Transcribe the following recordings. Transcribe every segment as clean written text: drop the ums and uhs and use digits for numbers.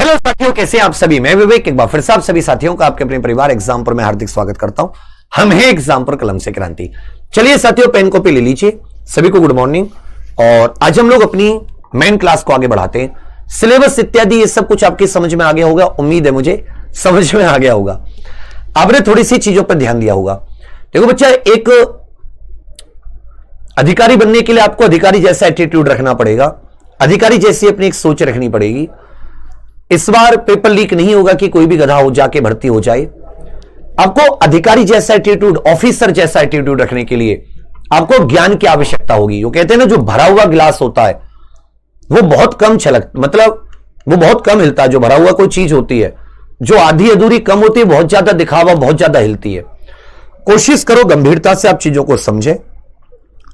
Hello साथियों, कैसे आप सभी। मैं विवेक एक बार फिर से आप सभी साथियों का आपके अपने परिवार एग्जाम पर मैं हार्दिक स्वागत करता हूं। हम हैं एग्जाम पर कलम से क्रांति। चलिए साथियों, पेन कॉपी ले लीजिए। सभी को गुड मॉर्निंग। और आज हम लोग अपनी मेन क्लास को आगे बढ़ाते हैं। सिलेबस इत्यादि ये सब कुछ आपकी समझ में आ गया होगा, उम्मीद है मुझे समझ में आ गया होगा। आपने थोड़ी सी चीजों पर ध्यान दिया होगा। देखो बच्चा, एक अधिकारी बनने के लिए आपको अधिकारी जैसा एटीट्यूड रखना पड़ेगा, अधिकारी जैसी अपनी एक सोच रखनी पड़ेगी। इस बार पेपर लीक नहीं होगा कि कोई भी गधा हो जाके भर्ती हो जाए। आपको अधिकारी जैसा एटीट्यूड, ऑफिसर जैसा एटीट्यूड रखने के लिए आपको ज्ञान की आवश्यकता होगी। वो कहते हैं ना, जो भरा हुआ गिलास होता है वो बहुत कम मतलब वो बहुत कम हिलता है। जो भरा हुआ कोई चीज होती है, जो आधी अधूरी कम होती है, बहुत ज्यादा दिखावा बहुत ज्यादा हिलती है। कोशिश करो गंभीरता से आप चीजों को समझें,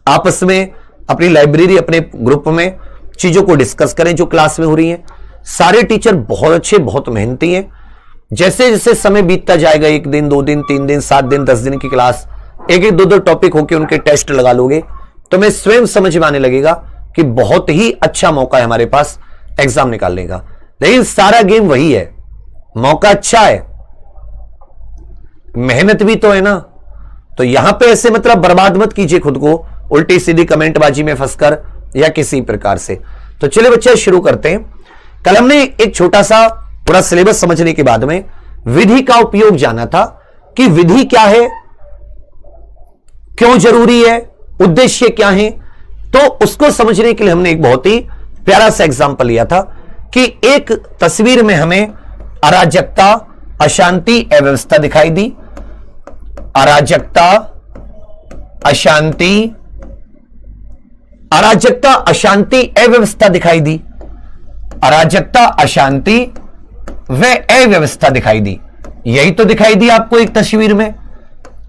आपस में अपनी लाइब्रेरी, अपने ग्रुप में चीजों को डिस्कस करें जो क्लास में हो रही है। सारे टीचर बहुत अच्छे, बहुत मेहनती हैं। जैसे जैसे समय बीतता जाएगा, 1 दिन 2 दिन 3 दिन 7 दिन 10 दिन की क्लास, एक एक 2 टॉपिक होके उनके टेस्ट लगा लोगे तो मैं स्वयं समझ में आने लगेगा कि बहुत ही अच्छा मौका है हमारे पास एग्जाम निकालने का। लेकिन सारा गेम वही है, मौका अच्छा है, मेहनत भी तो है ना। तो यहां पे ऐसे मतलब बर्बाद मत कीजिए खुद को उल्टी सीधी कमेंटबाजी में फंसकर या किसी प्रकार से। तो चलिए बच्चे शुरू करते हैं। कल हमने एक छोटा सा पूरा सिलेबस समझने के बाद में विधि का उपयोग जाना था कि विधि क्या है, क्यों जरूरी है, उद्देश्य क्या है। तो उसको समझने के लिए हमने एक बहुत ही प्यारा सा एग्जांपल लिया था कि एक तस्वीर में हमें अराजकता, अशांति, अव्यवस्था दिखाई दी। अराजकता, अशांति, अराजकता, अशांति, अव्यवस्था दिखाई दी। अराजकता, अशांति व अव्यवस्था दिखाई दी। यही तो दिखाई दी आपको एक तस्वीर में,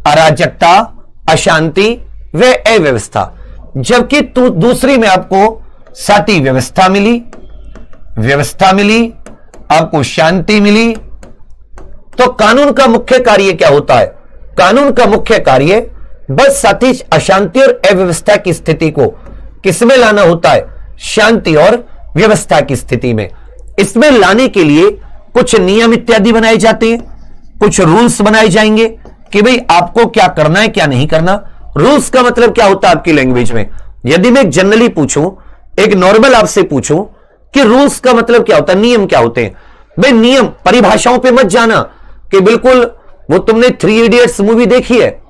अराजकता, अशांति व अव्यवस्था। जबकि दूसरी में आपको साथी व्यवस्था मिली, व्यवस्था मिली, आपको शांति मिली। तो कानून का मुख्य कार्य क्या होता है? कानून का मुख्य कार्य बस साथी अशांति और अव्यवस्था की स्थिति को किसमें लाना होता है? शांति और व्यवस्था की स्थिति में। इसमें लाने के लिए कुछ नियम इत्यादि बनाए जाते हैं, कुछ रूल्स बनाए जाएंगे कि भाई आपको क्या करना है, क्या नहीं करना। रूल्स का मतलब क्या होता है आपकी लैंग्वेज में? यदि मैं एक जनरली पूछूं, एक नॉर्मल आपसे पूछूं कि रूल्स का मतलब क्या होता है, नियम क्या होते हैं, भाई नियम परिभाषाओं पे मत जाना कि बिल्कुल वो तुमने 3 इडियट्स मूवी देखी है,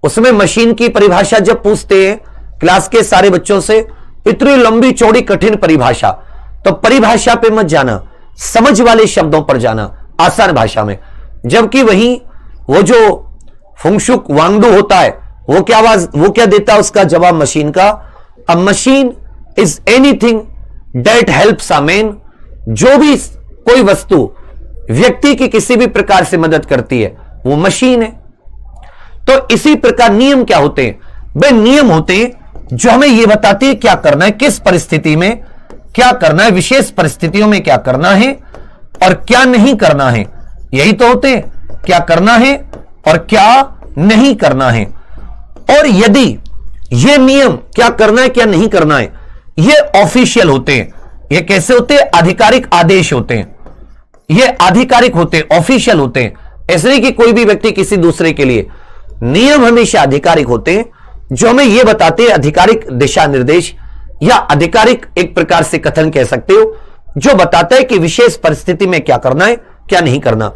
उसमें मशीन की परिभाषा जब पूछते हैं क्लास के सारे बच्चों से, इतनी लंबी चौड़ी कठिन परिभाषा, तो परिभाषा पे मत जाना, समझ वाले शब्दों पर जाना, आसान भाषा में। जबकि वहीं वो जो फुंगशुक वांगडू होता है, वो क्या देता है उसका जवाब मशीन का? अ machine is anything that helps a man. जो भी कोई वस्तु व्यक्ति की किसी भी प्रकार से मदद करती है वो मशीन है। तो इसी प्रकार नियम क्या होते हैं? वे नियम होते हैं जो हमें यह बताते हैं क्या करना है, किस परिस्थिति में क्या करना है, विशेष परिस्थितियों में क्या करना है और क्या नहीं करना है। यही तो होते हैं, क्या करना है और क्या नहीं करना है। और यदि ये नियम क्या करना है क्या नहीं करना है ये ऑफिशियल होते हैं, ये कैसे होते हैं? आधिकारिक आदेश होते हैं, ये आधिकारिक होते हैं, ऑफिशियल होते हैं। ऐसे नहीं कि कोई भी व्यक्ति किसी दूसरे के लिए। नियम हमेशा आधिकारिक होते हैं जो हमें यह बताते हैं, आधिकारिक दिशा निर्देश या आधिकारिक एक प्रकार से कथन कह सकते हो, जो बताता है कि विशेष परिस्थिति में क्या करना है क्या नहीं करना।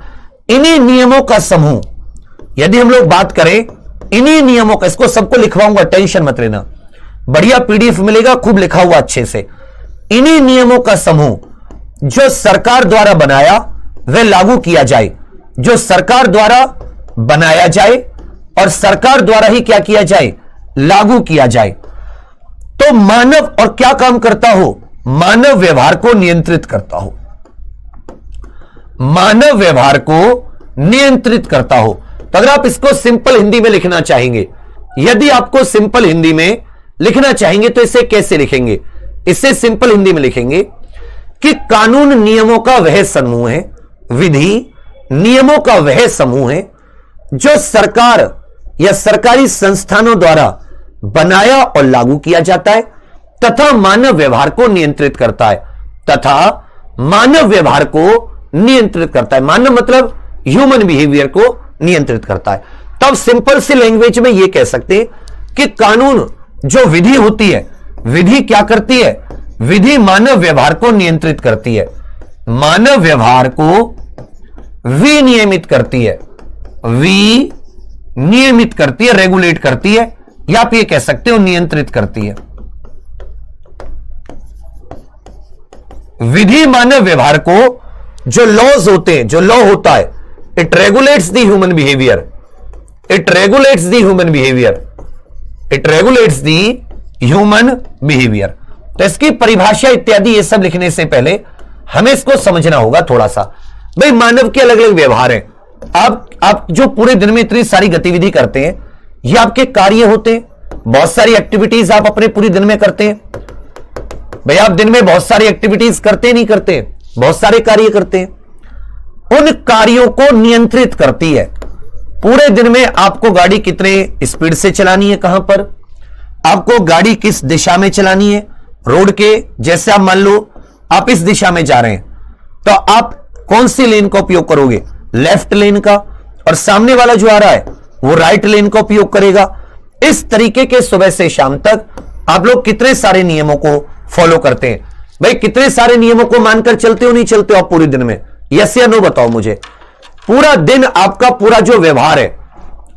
इन्हीं नियमों का समूह, यदि हम लोग बात करें इन्हीं नियमों का, इसको सबको लिखवाऊंगा, टेंशन मत लेना, बढ़िया पीडीएफ मिलेगा खूब लिखा हुआ अच्छे से। इन्हीं नियमों का समूह जो सरकार द्वारा बनाया वह लागू किया जाए, जो सरकार द्वारा बनाया जाए और सरकार द्वारा ही क्या किया जाए? लागू किया जाए। तो मानव और क्या काम करता हो? मानव व्यवहार को नियंत्रित करता हो, मानव व्यवहार को नियंत्रित करता हो। तो अगर आप इसको सिंपल हिंदी में लिखना चाहेंगे, यदि आपको सिंपल हिंदी में लिखना चाहेंगे तो इसे कैसे लिखेंगे? इसे सिंपल हिंदी में लिखेंगे कि कानून नियमों का वह समूह है, विधि नियमों का वह समूह है जो सरकार या सरकारी संस्थानों द्वारा बनाया और लागू किया जाता है तथा मानव व्यवहार को नियंत्रित करता है, तथा मानव व्यवहार को नियंत्रित करता है। मानव मतलब ह्यूमन बिहेवियर को नियंत्रित करता है। तब सिंपल सी लैंग्वेज में यह कह सकते हैं कि कानून जो विधि होती है, विधि क्या करती है? विधि मानव व्यवहार को नियंत्रित करती है, मानव व्यवहार को विनियमित करती है, विनियमित करती है, रेगुलेट करती है, या आप ये कह सकते हो नियंत्रित करती है। विधि मानव व्यवहार को, जो लॉज होते हैं, जो लॉ होता है, it regulates the human behaviour, it regulates the human behaviour, it regulates the human behaviour. तो इसकी परिभाषा इत्यादि ये सब लिखने से पहले हमें इसको समझना होगा थोड़ा सा। भाई मानव के अलग अलग व्यवहार हैं। आप जो पूरे दिन में इतनी सारी गतिविधि करते हैं, ये आपके कार्य होते हैं। बहुत सारी एक्टिविटीज आप अपने पूरे दिन में करते हैं। भाई आप दिन में बहुत सारी एक्टिविटीज करते नहीं करते? बहुत सारे कार्य करते हैं। उन कार्यों को नियंत्रित करती है। पूरे दिन में आपको गाड़ी कितने स्पीड से चलानी है, कहां पर आपको गाड़ी किस दिशा में चलानी है, रोड के, जैसे आप मान लो आप इस दिशा में जा रहे हैं तो आप कौन सी लेन का उपयोग करोगे? लेफ्ट लेन का। और सामने वाला जो आ रहा है वो राइट लेन का उपयोग करेगा। इस तरीके के सुबह से शाम तक आप लोग कितने सारे नियमों को फॉलो करते हैं? भाई कितने सारे नियमों को मानकर चलते हो, नहीं चलते हो आप पूरे दिन में? यस या नो बताओ मुझे। पूरा दिन आपका पूरा जो व्यवहार है,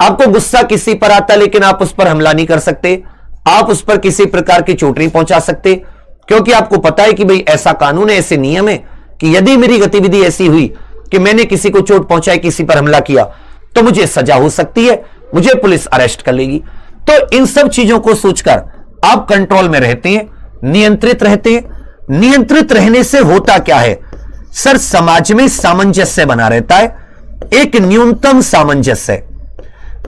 आपको गुस्सा किसी पर आता है लेकिन आप उस पर हमला नहीं कर सकते, आप उस पर किसी प्रकार की चोट नहीं पहुंचा सकते, क्योंकि आपको पता है कि भाई ऐसा कानून है, ऐसे नियम है कि यदि मेरी गतिविधि ऐसी हुई कि मैंने किसी को चोट पहुंचाई, किसी पर हमला किया, तो मुझे सजा हो सकती है, मुझे पुलिस अरेस्ट कर लेगी। तो इन सब चीजों को सोचकर आप कंट्रोल में रहते हैं, नियंत्रित रहते हैं। नियंत्रित रहने से होता क्या है सर? समाज में सामंजस्य बना रहता है, एक न्यूनतम सामंजस्य।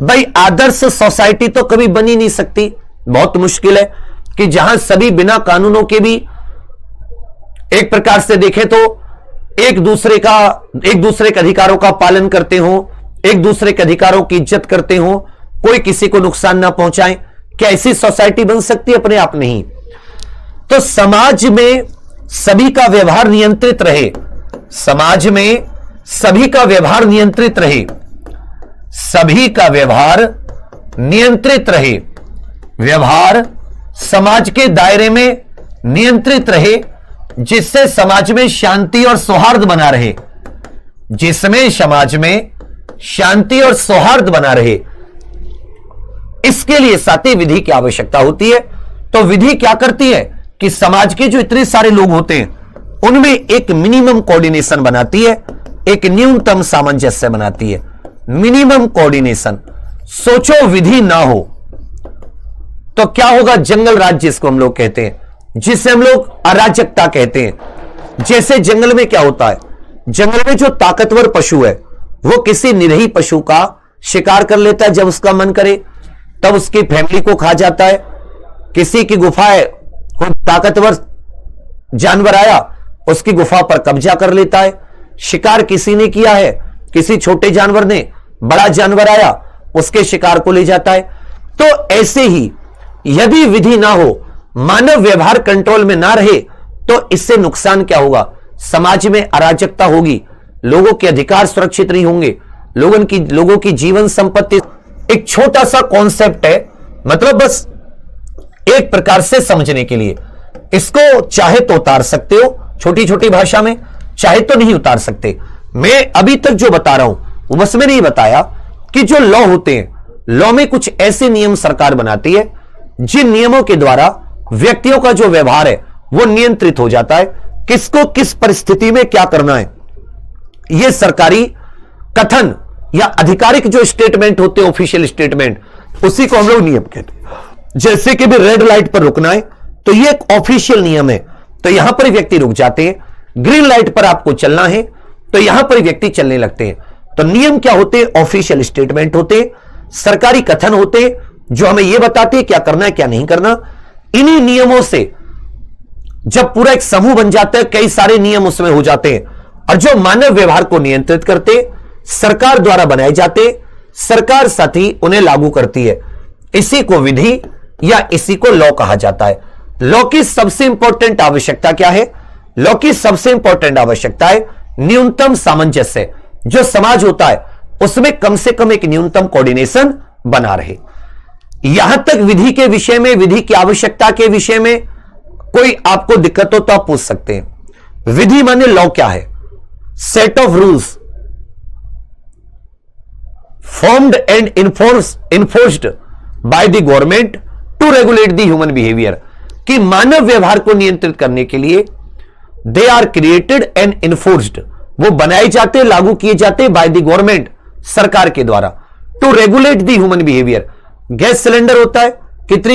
भाई आदर्श सोसाइटी तो कभी बनी नहीं सकती, बहुत मुश्किल है कि जहां सभी बिना कानूनों के भी एक प्रकार से देखें तो एक दूसरे के अधिकारों का पालन करते हो, एक दूसरे के अधिकारों की इज्जत करते हो, कोई किसी को नुकसान ना पहुंचाए। क्या ऐसी सोसाइटी बन सकती है? अपने आप नहीं। तो समाज में सभी का व्यवहार नियंत्रित रहे, समाज में सभी का व्यवहार नियंत्रित रहे, सभी का व्यवहार नियंत्रित रहे, व्यवहार समाज के दायरे में नियंत्रित रहे, जिससे समाज में शांति और सौहार्द बना रहे, जिसमें समाज में शांति और सौहार्द बना रहे। इसके लिए साथी विधि की आवश्यकता होती है। तो विधि क्या करती है कि समाज के जो इतने सारे लोग होते हैं उनमें एक मिनिमम कोऑर्डिनेशन बनाती है, एक न्यूनतम सामंजस्य बनाती है। Minimum coordination. सोचो विधि ना हो तो क्या होगा? जंगल राज जिसको हम लोग कहते हैं, जिसे हम लोग अराजकता कहते हैं। जैसे जंगल में क्या होता है, जंगल में जो ताकतवर पशु है वो किसी निरीह पशु का शिकार कर लेता है जब उसका मन करे, तब उसकी फैमिली को खा जाता है। किसी की गुफा है, कोई ताकतवर जानवर आया उसकी गुफा पर कब्जा कर लेता है। शिकार किसी ने किया है, किसी छोटे जानवर ने, बड़ा जानवर आया उसके शिकार को ले जाता है। तो ऐसे ही यदि विधि ना हो, मानव व्यवहार कंट्रोल में ना रहे, तो इससे नुकसान क्या होगा? समाज में अराजकता होगी, लोगों के अधिकार सुरक्षित नहीं होंगे, लोगों की जीवन संपत्ति। एक छोटा सा कॉन्सेप्ट है, मतलब बस एक प्रकार से समझने के लिए। इसको चाहे तो उतार सकते हो छोटी छोटी भाषा में, चाहे तो नहीं उतार सकते। मैं अभी तक जो बता रहा हूं वो बस मैंने ये बताया कि जो लॉ होते हैं, लॉ में कुछ ऐसे नियम सरकार बनाती है जिन नियमों के द्वारा व्यक्तियों का जो व्यवहार है वो नियंत्रित हो जाता है। किसको किस परिस्थिति में क्या करना है, यह सरकारी कथन या आधिकारिक जो स्टेटमेंट होते हैं, ऑफिशियल स्टेटमेंट, उसी को हम लोग नियम कहते हैं। जैसे कि भी रेड लाइट पर रुकना है तो यह एक ऑफिशियल नियम है, तो यहां पर व्यक्ति रुक जाते हैं। ग्रीन लाइट पर आपको चलना है तो यहां पर व्यक्ति चलने लगते हैं। तो नियम क्या होते हैं? ऑफिशियल स्टेटमेंट होते हैं, सरकारी कथन होते हैं जो हमें यह बताते हैं क्या करना है क्या नहीं करना। इन्हीं नियमों से जब पूरा एक समूह बन जाता है, कई सारे नियम उसमें हो जाते हैं और जो मानव व्यवहार को नियंत्रित करते सरकार द्वारा बनाए जाते, सरकार साथ ही उन्हें लागू करती है। इसी को विधि या इसी को लॉ कहा जाता है। लॉ की सबसे इंपॉर्टेंट आवश्यकता क्या है? लॉ की सबसे इंपॉर्टेंट आवश्यकता है न्यूनतम सामंजस्य, जो समाज होता है उसमें कम से कम एक न्यूनतम कोऑर्डिनेशन बना रहे। यहां तक विधि के विषय में, विधि की आवश्यकता के विषय में कोई आपको दिक्कत हो तो आप पूछ सकते हैं। विधि माने लॉ क्या है? Set of rules formed and enforced by the government to regulate the human behaviour, कि मानव व्यवहार को नियंत्रित करने के लिए they are created and enforced, वो बनाए जाते, लागू किए जाते बाय द गवर्नमेंट, सरकार के द्वारा, to regulate the human behaviour. Gas cylinder होता है,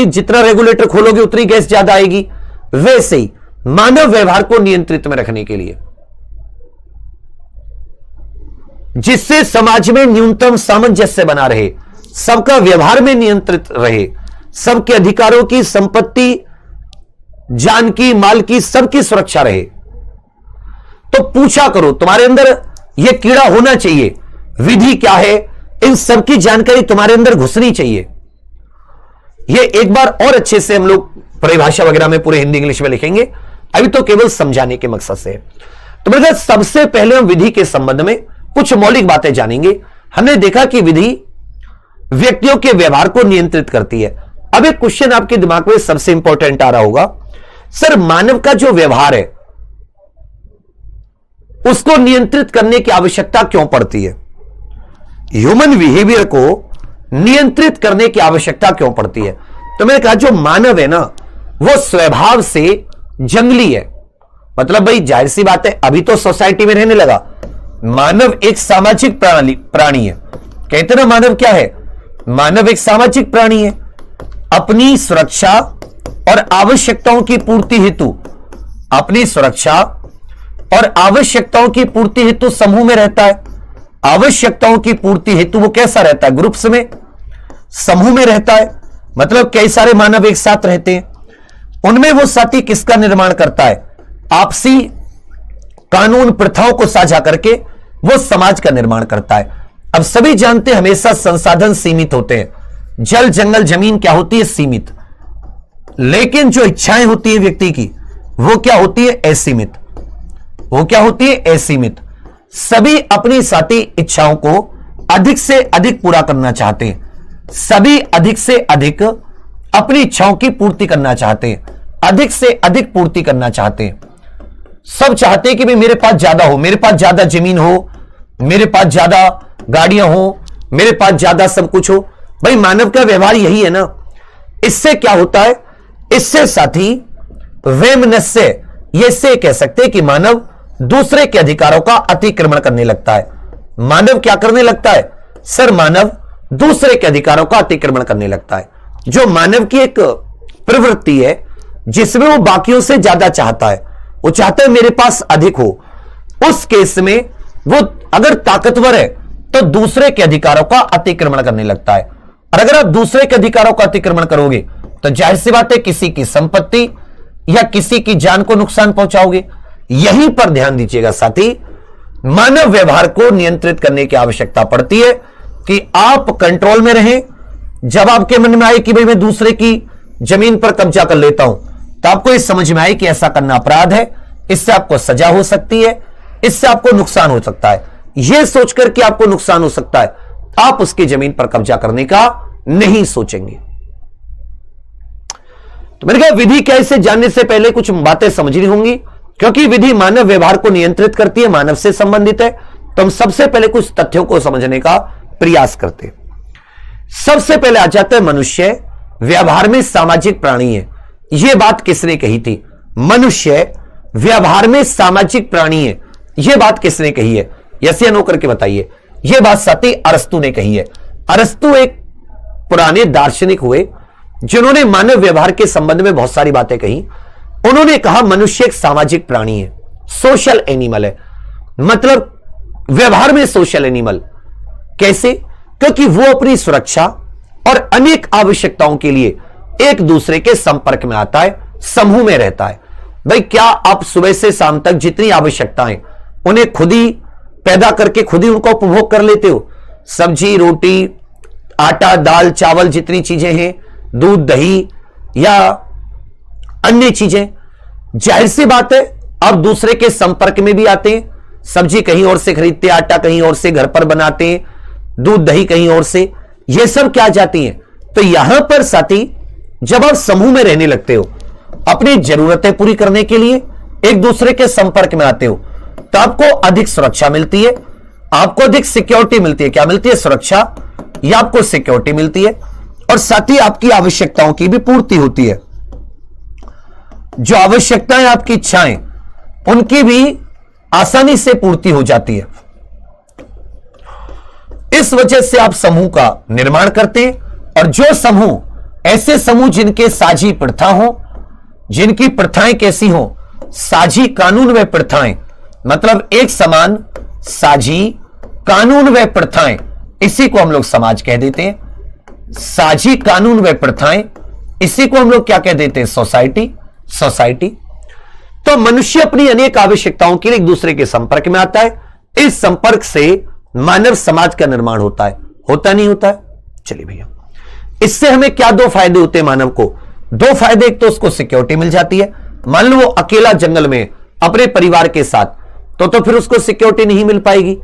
जितना रेगुलेटर खोलोगे उतनी गैस ज्यादा आएगी, वैसे ही मानव व्यवहार को नियंत्रित में रखने के लिए, जिससे समाज में न्यूनतम सामंजस्य बना रहे, सबका व्यवहार में नियंत्रित रहे, सबके अधिकारों की, संपत्ति, जान की, माल की, सबकी सुरक्षा रहे। तो पूछा करो, तुम्हारे अंदर यह कीड़ा होना चाहिए, विधि क्या है, इन सबकी जानकारी तुम्हारे अंदर घुसनी चाहिए। यह एक बार और अच्छे से हम लोग परिभाषा वगैरह में पूरे हिंदी इंग्लिश में लिखेंगे, अभी तो केवल समझाने के मकसद से। तो मेरे साथ सबसे पहले हम विधि के संबंध में कुछ मौलिक बातें जानेंगे। हमने देखा कि विधि व्यक्तियों के व्यवहार को नियंत्रित करती है। अब एक क्वेश्चन आपके दिमाग में सबसे इंपॉर्टेंट आ रहा होगा, सर मानव का जो व्यवहार है उसको नियंत्रित करने की आवश्यकता क्यों पड़ती है? ह्यूमन बिहेवियर को नियंत्रित करने की आवश्यकता क्यों पड़ती है? तो मैंने कहा जो मानव है ना, वो स्वभाव से जंगली है। मतलब भाई जाहिर सी बात है, अभी तो सोसाइटी में रहने लगा। मानव एक सामाजिक प्राणी है। कहते ना मानव क्या है? मानव एक सामाजिक प्राणी है। अपनी सुरक्षा और आवश्यकताओं की पूर्ति हेतु, अपनी सुरक्षा और आवश्यकताओं की पूर्ति हेतु समूह में रहता है। आवश्यकताओं की पूर्ति हेतु वो कैसा रहता है? ग्रुप्स में, समूह में रहता है। मतलब कई सारे मानव एक साथ रहते हैं। उनमें वो साथी किसका निर्माण करता है? आपसी कानून प्रथाओं को साझा करके वो समाज का निर्माण करता है। अब सभी जानते हैं हमेशा संसाधन सीमित होते हैं। जल, जंगल, जमीन क्या होती है? सीमित। लेकिन जो इच्छाएं होती है व्यक्ति की, वो क्या होती है? असीमित। वो क्या होती है? असीमित। सभी अपनी साथी इच्छाओं को अधिक से अधिक पूरा करना चाहते हैं। सभी अधिक से अधिक अपनी इच्छाओं की पूर्ति करना चाहते हैं, अधिक से अधिक पूर्ति करना चाहते हैं। सब चाहते हैं कि भाई मेरे पास ज्यादा हो, मेरे पास ज्यादा जमीन हो, मेरे पास ज्यादा गाड़ियां हो, मेरे पास ज्यादा सब कुछ हो। भाई मानव का व्यवहार यही है ना। इससे क्या होता है? इससे साथी वैमनस्य, ये से कह सकते हैं कि मानव दूसरे के अधिकारों का अतिक्रमण करने लगता है। मानव क्या करने लगता है? सर मानव दूसरे के अधिकारों का अतिक्रमण करने लगता है। जो मानव की एक प्रवृत्ति है जिसमें वो बाकियों से ज्यादा चाहता है, वो चाहता है मेरे पास अधिक हो। उस केस में वो अगर ताकतवर है तो दूसरे के अधिकारों का अतिक्रमण करने लगता है। और अगर आप दूसरे के अधिकारों का अतिक्रमण करोगे तो जाहिर सी बात है किसी की संपत्ति या किसी की जान को नुकसान पहुंचाओगे। यहीं पर ध्यान दीजिएगा साथी, मानव व्यवहार को नियंत्रित करने की आवश्यकता पड़ती है कि आप कंट्रोल में रहें। जब आपके मन में आए कि भाई मैं दूसरे की जमीन पर कब्जा कर लेता हूं, तो आपको ये समझ में आए कि ऐसा करना अपराध है, इससे आपको सजा हो सकती है, इससे आपको नुकसान हो सकता है। यह सोचकर कि आपको नुकसान हो सकता है, आप उसकी जमीन पर कब्जा करने का नहीं सोचेंगे। तो मैंने कहा विधि क्या, इसे जानने से पहले कुछ बातें समझनी होंगी, क्योंकि विधि मानव व्यवहार को नियंत्रित करती है, मानव से संबंधित है। तो हम सबसे पहले कुछ तथ्यों को समझने का प्रयास करते हैं। सबसे पहले आ जाता है मनुष्य व्यवहार में सामाजिक प्राणी है। यह बात किसने कही थी? मनुष्य व्यवहार में सामाजिक प्राणी है, यह बात किसने कही है? यस या नो करके बताइए। यह बात साथी अरस्तु ने कही है। अरस्तु एक पुराने दार्शनिक हुए जिन्होंने मानव व्यवहार के संबंध में बहुत सारी बातें कही। उन्होंने कहा मनुष्य एक सामाजिक प्राणी है, सोशल एनिमल है। मतलब व्यवहार में सोशल एनिमल। कैसे? क्योंकि वो अपनी सुरक्षा और अनेक आवश्यकताओं के लिए एक दूसरे के संपर्क में आता है, समूह में रहता है। भाई क्या आप सुबह से शाम तक जितनी आवश्यकताएं उन्हें खुद ही पैदा करके खुद ही उनको उपभोग कर लेते हो? सब्जी, रोटी, आटा, दाल, चावल, जितनी चीजें हैं, दूध, दही या अन्य चीजें, जाहिर सी बात है आप दूसरे के संपर्क में भी आते हैं, सब्जी कहीं और से खरीदते, आटा कहीं और से घर पर बनाते हैं, दूध दही कहीं और से, ये सब क्या जाती हैं। तो यहां पर साथी जब आप समूह में रहने लगते हो, अपनी जरूरतें पूरी करने के लिए एक दूसरे के संपर्क में आते हो, तो आपको अधिक सुरक्षा मिलती है, आपको अधिक सिक्योरिटी मिलती है। क्या मिलती है? सुरक्षा, या आपको सिक्योरिटी मिलती है, और साथ ही आपकी आवश्यकताओं की भी पूर्ति होती है। जो आवश्यकताएं, आपकी इच्छाएं, उनकी भी आसानी से पूर्ति हो जाती है। इस वजह से आप समूह का निर्माण करते हैं, और जो समूह, ऐसे समूह जिनके साझी प्रथा हो, जिनकी प्रथाएं कैसी हो, साझी कानून व प्रथाएं, मतलब एक समान साझी कानून व प्रथाएं, इसी को हम लोग समाज कह देते हैं। साझी कानून व प्रथाएं, इसी को हम लोग क्या कह देते हैं? सोसाइटी। सोसाइटी। तो मनुष्य अपनी अनेक आवश्यकताओं के लिए एक दूसरे के संपर्क में आता है। इस संपर्क से मानव समाज का निर्माण होता है। होता नहीं होता है? चलिए भैया, इससे हमें क्या दो फायदे होते हैं मानव को? दो फायदे, एक तो उसको सिक्योरिटी मिल जाती है। मान लो वो अकेला जंगल में अपने परिवार के साथ, तो फिर उसको सिक्योरिटी नहीं मिल पाएगी।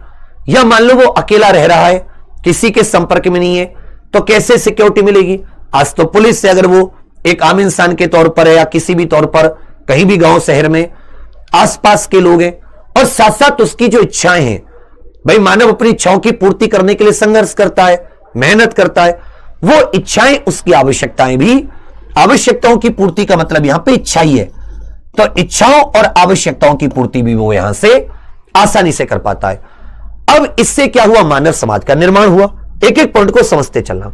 या मान लो वो अकेला रह रहा है, किसी के संपर्क में नहीं है, तो कैसे सिक्योरिटी मिलेगी? आज तो पुलिस से, अगर वो एक आम इंसान के तौर पर है या किसी भी तौर पर कहीं भी गांव शहर में आसपास के लोग हैं, और साथ साथ उसकी जो इच्छाएं हैं, भाई मानव अपनी इच्छाओं की पूर्ति करने के लिए संघर्ष करता है, मेहनत करता है, वो इच्छाएं उसकी आवश्यकताएं भी, आवश्यकताओं की पूर्ति का मतलब यहां पे इच्छा ही है, तो इच्छाओं और आवश्यकताओं की पूर्ति भी वो यहां से आसानी से कर पाता है। अब इससे क्या हुआ? मानव समाज का निर्माण हुआ। एक एक पॉइंट को समझते चलना।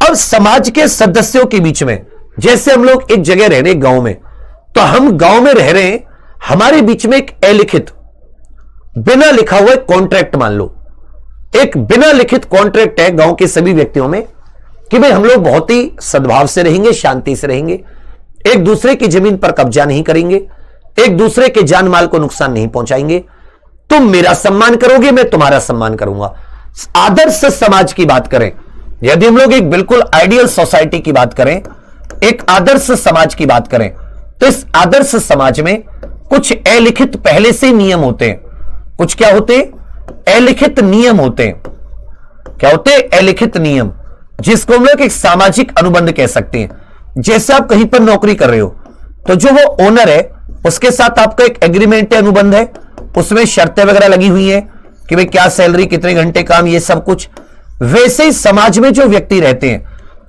अब समाज के सदस्यों के बीच में, जैसे हम लोग एक जगह रह रहे हैं गांव में, तो हम गांव में रह रहे हैं, हमारे बीच में एक अलिखित, बिना लिखा हुआ कॉन्ट्रैक्ट, मान लो एक बिना लिखित कॉन्ट्रैक्ट है गांव के सभी व्यक्तियों में कि भाई हम लोग बहुत ही सद्भाव से रहेंगे, शांति से रहेंगे, एक दूसरे की जमीन पर कब्जा नहीं करेंगे, एक दूसरे के जान माल को नुकसान नहीं पहुंचाएंगे, तुम मेरा सम्मान करोगे, मैं तुम्हारा सम्मान करूंगा। आदर्श समाज की बात करें, यदि हम लोग एक बिल्कुल आइडियल सोसाइटी की बात करें, एक आदर्श समाज की बात करें, तो इस आदर्श समाज में कुछ अलिखित पहले से नियम होते हैं। कुछ क्या होते हैं? अलिखित नियम होते हैं। क्या होते हैं? अलिखित नियम, जिसको हम लोग एक सामाजिक अनुबंध कह सकते हैं। जैसे आप कहीं पर नौकरी कर रहे हो, तो जो वो ओनर है उसके साथ आपका एक एग्रीमेंट है, अनुबंध है, उसमें शर्तें वगैरह लगी हुई है कि भाई क्या सैलरी, कितने घंटे काम, ये सब कुछ। वैसे ही समाज में जो व्यक्ति रहते हैं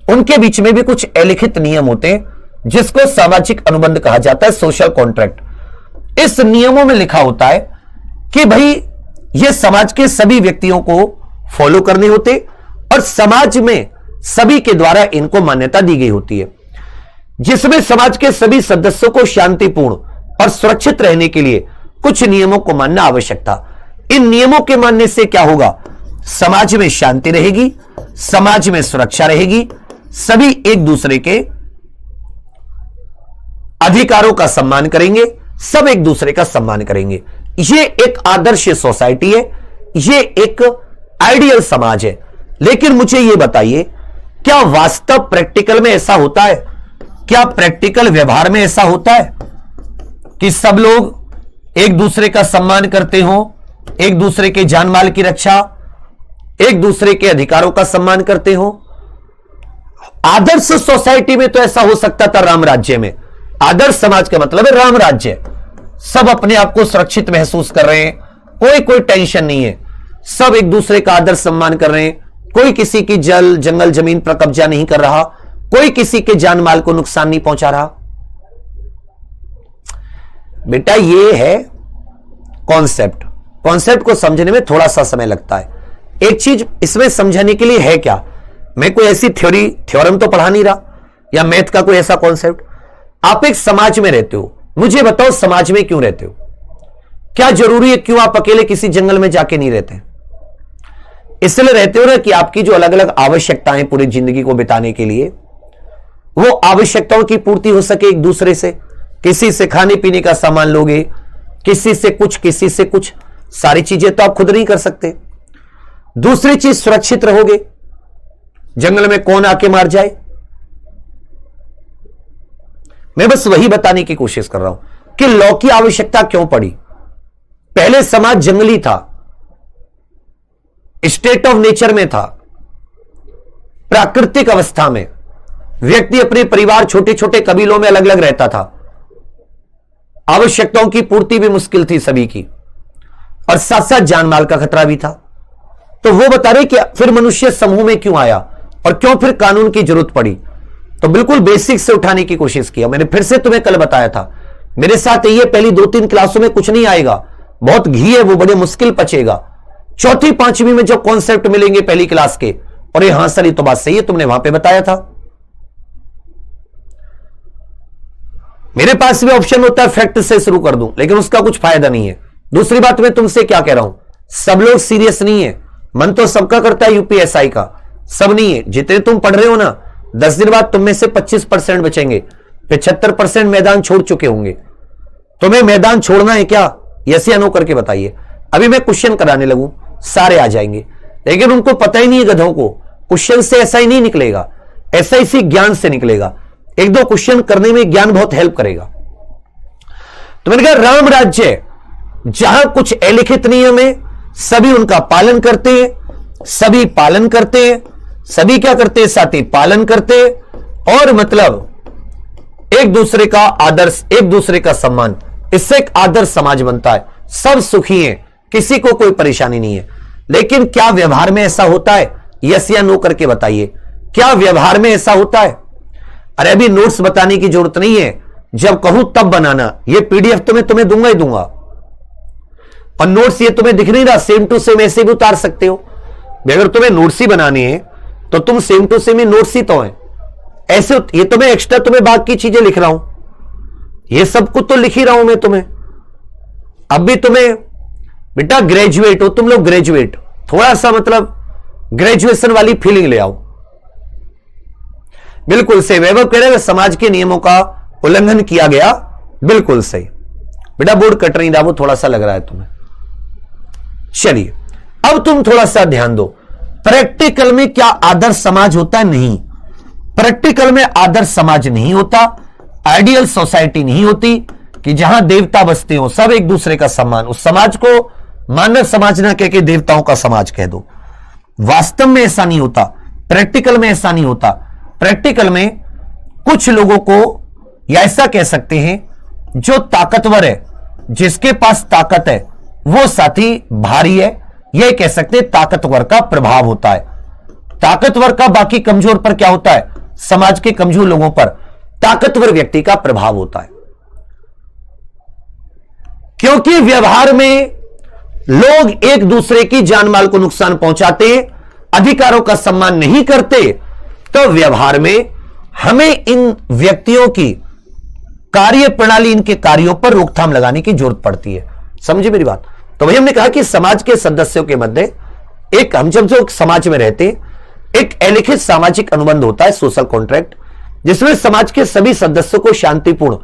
उनके बीच में भी कुछ अलिखित नियम होते हैं, जिसको सामाजिक अनुबंध कहा जाता है, सोशल कॉन्ट्रैक्ट। इस नियमों में लिखा होता है कि भाई ये समाज के सभी व्यक्तियों को फॉलो करने होते, और समाज में सभी के द्वारा इनको मान्यता दी गई होती है, जिसमें समाज के सभी सदस्यों को शांतिपूर्ण और सुरक्षित रहने के लिए कुछ नियमों को मानना आवश्यक था। इन नियमों के मानने से क्या होगा? समाज में शांति रहेगी, समाज में सुरक्षा रहेगी, सभी एक दूसरे के अधिकारों का सम्मान करेंगे, सब एक दूसरे का सम्मान करेंगे। ये एक आदर्श सोसाइटी है, ये एक आइडियल समाज है। लेकिन मुझे यह बताइए, क्या वास्तव प्रैक्टिकल में ऐसा होता है? क्या प्रैक्टिकल व्यवहार में ऐसा होता है कि सब लोग एक दूसरे का सम्मान करते हो, एक दूसरे के जान माल की रक्षा, एक दूसरे के अधिकारों का सम्मान करते हो? आदर्श सोसाइटी में तो ऐसा हो सकता था, राम राज्य में। आदर्श समाज का मतलब है राम राज्य। सब अपने आप को सुरक्षित महसूस कर रहे हैं, कोई टेंशन नहीं है, सब एक दूसरे का आदर सम्मान कर रहे हैं, कोई किसी की जल जंगल जमीन पर कब्जा नहीं कर रहा, कोई किसी के जान माल को नुकसान नहीं पहुंचा रहा। बेटा ये है कॉन्सेप्ट। कॉन्सेप्ट को समझने में थोड़ा सा समय लगता है। एक चीज इसमें समझने के लिए है क्या, मैं कोई ऐसी थ्योरम तो पढ़ा नहीं रहा, या मैथ का कोई ऐसा कॉन्सेप्ट। आप एक समाज में रहते हो, मुझे बताओ समाज में क्यों रहते हो? क्या जरूरी है, क्यों आप अकेले किसी जंगल में जाके नहीं रहते? इसलिए रहते हो ना कि आपकी जो अलग अलग आवश्यकताएं पूरी जिंदगी को बिताने के लिए, वो आवश्यकताओं की पूर्ति हो सके एक दूसरे से। किसी से खाने पीने का सामान लोगे, किसी से कुछ, किसी से कुछ, सारी चीजें तो आप खुद नहीं कर सकते। दूसरी चीज, सुरक्षित रहोगे, जंगल में कौन आके मार जाए। मैं बस वही बताने की कोशिश कर रहा हूं कि लॉ की आवश्यकता क्यों पड़ी। पहले समाज जंगली था, स्टेट ऑफ नेचर में था, प्राकृतिक अवस्था में व्यक्ति अपने परिवार छोटे छोटे कबीलों में अलग अलग रहता था, आवश्यकताओं की पूर्ति भी मुश्किल थी सभी की, और साथ साथ जान माल का खतरा भी था। तो वो बता रहे कि फिर मनुष्य समूह में क्यों आया और क्यों फिर कानून की जरूरत पड़ी। तो बिल्कुल बेसिक से उठाने की कोशिश किया। मैंने फिर से तुम्हें कल बताया था, मेरे साथ ये पहली 2-3 क्लासों में कुछ नहीं आएगा, बहुत घी है वो, बड़े मुश्किल पचेगा। चौथी पांचवी में जो कॉन्सेप्ट मिलेंगे पहली क्लास के, और ये हाँ सर तो बात सही है, तुमने वहां पे बताया था। मेरे पास भी ऑप्शन होता है फैक्ट से शुरू कर दूं, लेकिन उसका कुछ फायदा नहीं है। दूसरी बात मैं तुमसे क्या कह रहा हूं, सब लोग सीरियस नहीं है, मन तो सबका करता है यूपीएसआई का, सब नहीं है। जितने तुम पढ़ रहे हो ना, 10 दिन बाद तुम में से 25% बचेंगे, 75% मैदान छोड़ चुके होंगे। तुम्हें मैदान छोड़ना है क्या, यस या नो करके बताइए। अभी मैं क्वेश्चन कराने लगूं, सारे आ जाएंगे, लेकिन उनको पता ही नहीं है गधों को, क्वेश्चन से ऐसा ही नहीं निकलेगा, ऐसा इसी ज्ञान से निकलेगा। 1-2 क्वेश्चन करने में ज्ञान बहुत हेल्प करेगा। तो मैंने कहा राम राज्य जहां कुछ अलिखित नियम है, सभी उनका पालन करते हैं, सभी पालन करते हैं, सभी क्या करते हैं, साथी पालन करते हैं, और मतलब एक दूसरे का आदर्श, एक दूसरे का सम्मान, इससे एक आदर्श समाज बनता है। सब सुखी हैं, किसी को कोई परेशानी नहीं है। लेकिन क्या व्यवहार में ऐसा होता है, यस या नो करके बताइए, क्या व्यवहार में ऐसा होता है? अरे अभी नोट्स बताने की जरूरत नहीं है, जब कहूं तब बनाना। ये पीडीएफ तो मैं तुम्हें दूंगा ही दूंगा, और नोट्स ये तुम्हें दिख नहीं रहा, सेम टू सेम ऐसे भी उतार सकते हो। अगर तुम्हें नोट्स ही बनानी है तो तुम सेम टू सेम ही नोट्स ही तो हैं ऐसे। ये तो मैं एक्स्ट्रा तुम्हें बाकी चीजें लिख रहा हूं, ये सब कुछ तो लिख ही रहा हूं मैं तुम्हें। अब भी तुम्हें बेटा ग्रेजुएट हो तुम लोग, ग्रेजुएट थोड़ा सा मतलब ग्रेजुएशन वाली फीलिंग ले आओ। बिल्कुल सही वैभव कह रहे हैं, समाज के नियमों का उल्लंघन किया गया, बिल्कुल सही बेटा। बोर्ड कट नहीं रहा, वो थोड़ा सा लग रहा है तुम्हें। चलिए अब तुम थोड़ा सा ध्यान दो, प्रैक्टिकल में क्या आदर्श समाज होता है? नहीं, प्रैक्टिकल में आदर्श समाज नहीं होता, आइडियल सोसाइटी नहीं होती कि जहां देवता बसते हो, सब एक दूसरे का सम्मान। उस समाज को मानव समाज ना कह के देवताओं का समाज कह दो। वास्तव में ऐसा नहीं होता, प्रैक्टिकल में ऐसा नहीं होता। प्रैक्टिकल में कुछ लोगों को, या ऐसा कह सकते हैं, जो ताकतवर है, जिसके पास ताकत है, वो साथी भारी है, यह कह सकते हैं ताकतवर का प्रभाव होता है। ताकतवर का बाकी कमजोर पर क्या होता है? समाज के कमजोर लोगों पर ताकतवर व्यक्ति का प्रभाव होता है। क्योंकि व्यवहार में लोग एक दूसरे की जान माल को नुकसान पहुंचाते, अधिकारों का सम्मान नहीं करते, तो व्यवहार में हमें इन व्यक्तियों की कार्य प्रणाली, इनके कार्यों पर रोकथाम लगाने की जरूरत पड़ती है। समझे मेरी बात? तो वही हमने कहा कि समाज के सदस्यों के मध्य एक, हम जब जो समाज में रहते, एक अलिखित सामाजिक अनुबंध होता है, सोशल कॉन्ट्रैक्ट, जिसमें समाज के सभी सदस्यों को शांतिपूर्ण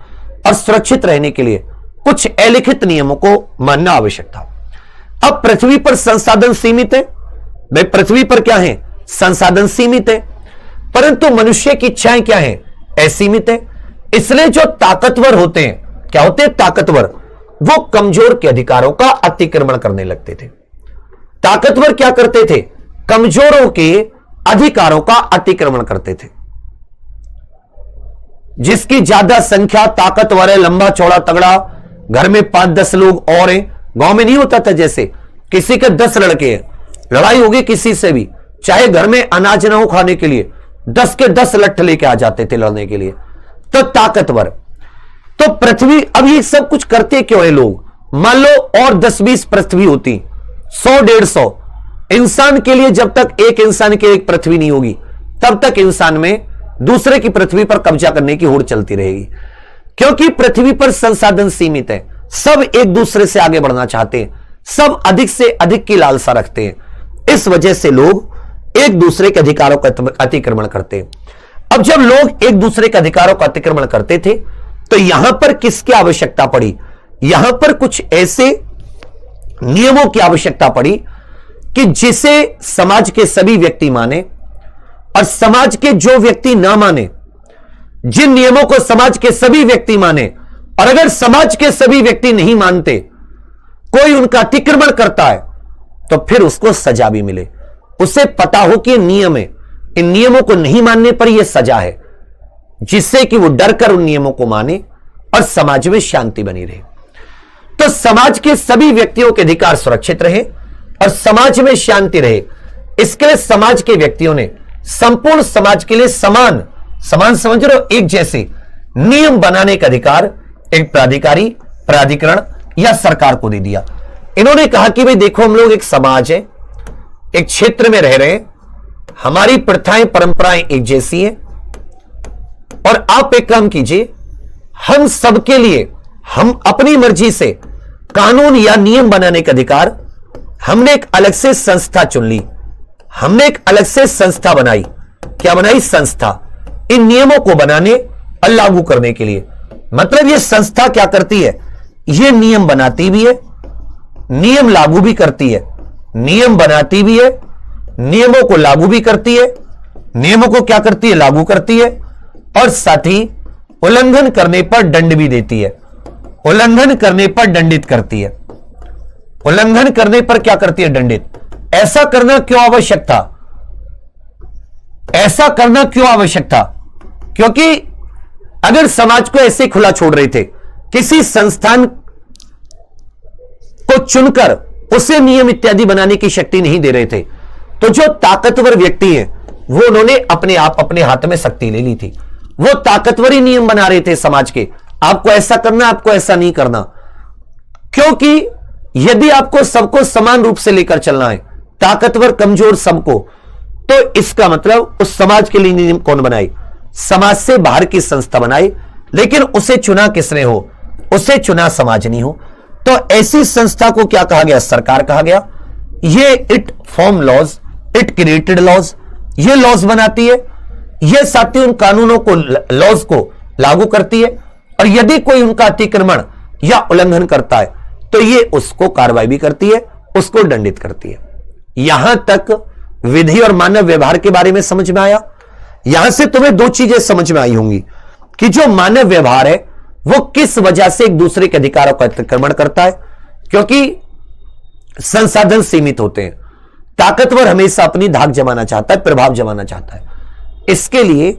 और सुरक्षित रहने के लिए कुछ अलिखित नियमों को मानना आवश्यक था। अब पृथ्वी पर संसाधन सीमित है, भाई पृथ्वी पर क्या है? संसाधन सीमित है, परंतु मनुष्य की इच्छाएं क्या है? असीमित है। इसलिए जो ताकतवर होते हैं, क्या होते हैं? ताकतवर, वो कमजोर के अधिकारों का अतिक्रमण करने लगते थे। ताकतवर क्या करते थे? कमजोरों के अधिकारों का अतिक्रमण करते थे। जिसकी ज्यादा संख्या ताकतवर है, लंबा चौड़ा तगड़ा, घर में 5-10 लोग और हैं। गांव में नहीं होता था जैसे किसी के 10 लड़के हैं, लड़ाई होगी किसी से भी, चाहे घर में अनाज ना हो खाने के लिए, 10 के 10 लट्ठ लेके आ जाते थे लड़ने के लिए, तो ताकतवर। तो पृथ्वी, अब ये सब कुछ करते क्यों है लोग? मान लो और 10-20 पृथ्वी होती, 100-150 इंसान के लिए, जब तक एक इंसान की एक पृथ्वी नहीं होगी, तब तक इंसान में दूसरे की पृथ्वी पर कब्जा करने की होड़ चलती रहेगी। क्योंकि पृथ्वी पर संसाधन सीमित है, सब एक दूसरे से आगे बढ़ना चाहते हैं, सब अधिक से अधिक की लालसा रखते हैं। इस वजह से लोग एक दूसरे के अधिकारों का अतिक्रमण करते हैं। अब जब लोग एक दूसरे के अधिकारों का अतिक्रमण करते थे, तो यहां पर किसकी आवश्यकता पड़ी? यहां पर कुछ ऐसे नियमों की आवश्यकता पड़ी कि जिसे समाज के सभी व्यक्ति माने, और समाज के जो व्यक्ति ना माने, जिन नियमों को समाज के सभी व्यक्ति माने, और अगर समाज के सभी व्यक्ति नहीं मानते, कोई उनका अतिक्रमण करता है तो फिर उसको सजा भी मिले, उसे पता हो कि ये नियम है, इन नियमों को नहीं मानने पर यह सजा है, जिससे कि वो डर कर उन नियमों को माने और समाज में शांति बनी रहे। तो समाज के सभी व्यक्तियों के अधिकार सुरक्षित रहे और समाज में शांति रहे, इसके लिए समाज के व्यक्तियों ने संपूर्ण समाज के लिए समान समझ रहे हो, एक जैसे नियम बनाने का अधिकार एक प्राधिकारी, प्राधिकरण या सरकार को दे दिया। इन्होंने कहा कि भाई देखो, हम लोग एक समाज है, एक क्षेत्र में रह रहे हैं, हमारी प्रथाएं परंपराएं एक जैसी हैं, और आप एक काम कीजिए, हम सबके लिए हम अपनी मर्जी से कानून या नियम बनाने का अधिकार, हमने एक अलग से संस्था चुन ली, हमने एक अलग से संस्था बनाई। क्या बनाई? संस्था, इन नियमों को बनाने और लागू करने के लिए। मतलब ये संस्था क्या करती है? ये नियम बनाती भी है, नियम लागू भी करती है, नियम बनाती भी है, नियमों को लागू भी करती है, नियमों को क्या करती है? लागू करती है, और साथ ही उल्लंघन करने पर दंड भी देती है, उल्लंघन करने पर दंडित करती है। उल्लंघन करने पर क्या करती है? दंडित। ऐसा करना क्यों आवश्यक था? ऐसा करना क्यों आवश्यक था? क्योंकि अगर समाज को ऐसे खुला छोड़ रहे थे, किसी संस्थान को चुनकर उसे नियम इत्यादि बनाने की शक्ति नहीं दे रहे थे, तो जो ताकतवर व्यक्ति हैं वो उन्होंने अपने आप अपने हाथ में शक्ति ले ली थी। वो ताकतवर ही नियम बना रहे थे समाज के, आपको ऐसा करना, आपको ऐसा नहीं करना। क्योंकि यदि आपको सबको समान रूप से लेकर चलना है, ताकतवर कमजोर सबको, तो इसका मतलब उस समाज के लिए नियम कौन बनाए? समाज से बाहर की संस्था बनाए, लेकिन उसे चुना किसने हो? उसे चुना समाज नहीं हो। तो ऐसी संस्था को क्या कहा गया? सरकार कहा गया। ये it form laws, it created laws, ये लॉज बनाती है, ये साथ ही उन कानूनों को, लॉज को लागू करती है, और यदि कोई उनका अतिक्रमण या उल्लंघन करता है तो ये उसको कार्रवाई भी करती है, उसको दंडित करती है। यहां तक विधि और मानव व्यवहार के बारे में समझ में आया। यहां से तुम्हें दो चीजें समझ में आई होंगी कि जो मानव व्यवहार है वो किस वजह से एक दूसरे के अधिकारों का अतिक्रमण करता है। क्योंकि संसाधन सीमित होते हैं, ताकतवर हमेशा अपनी धाक जमाना चाहता है, प्रभाव जमाना चाहता है। इसके लिए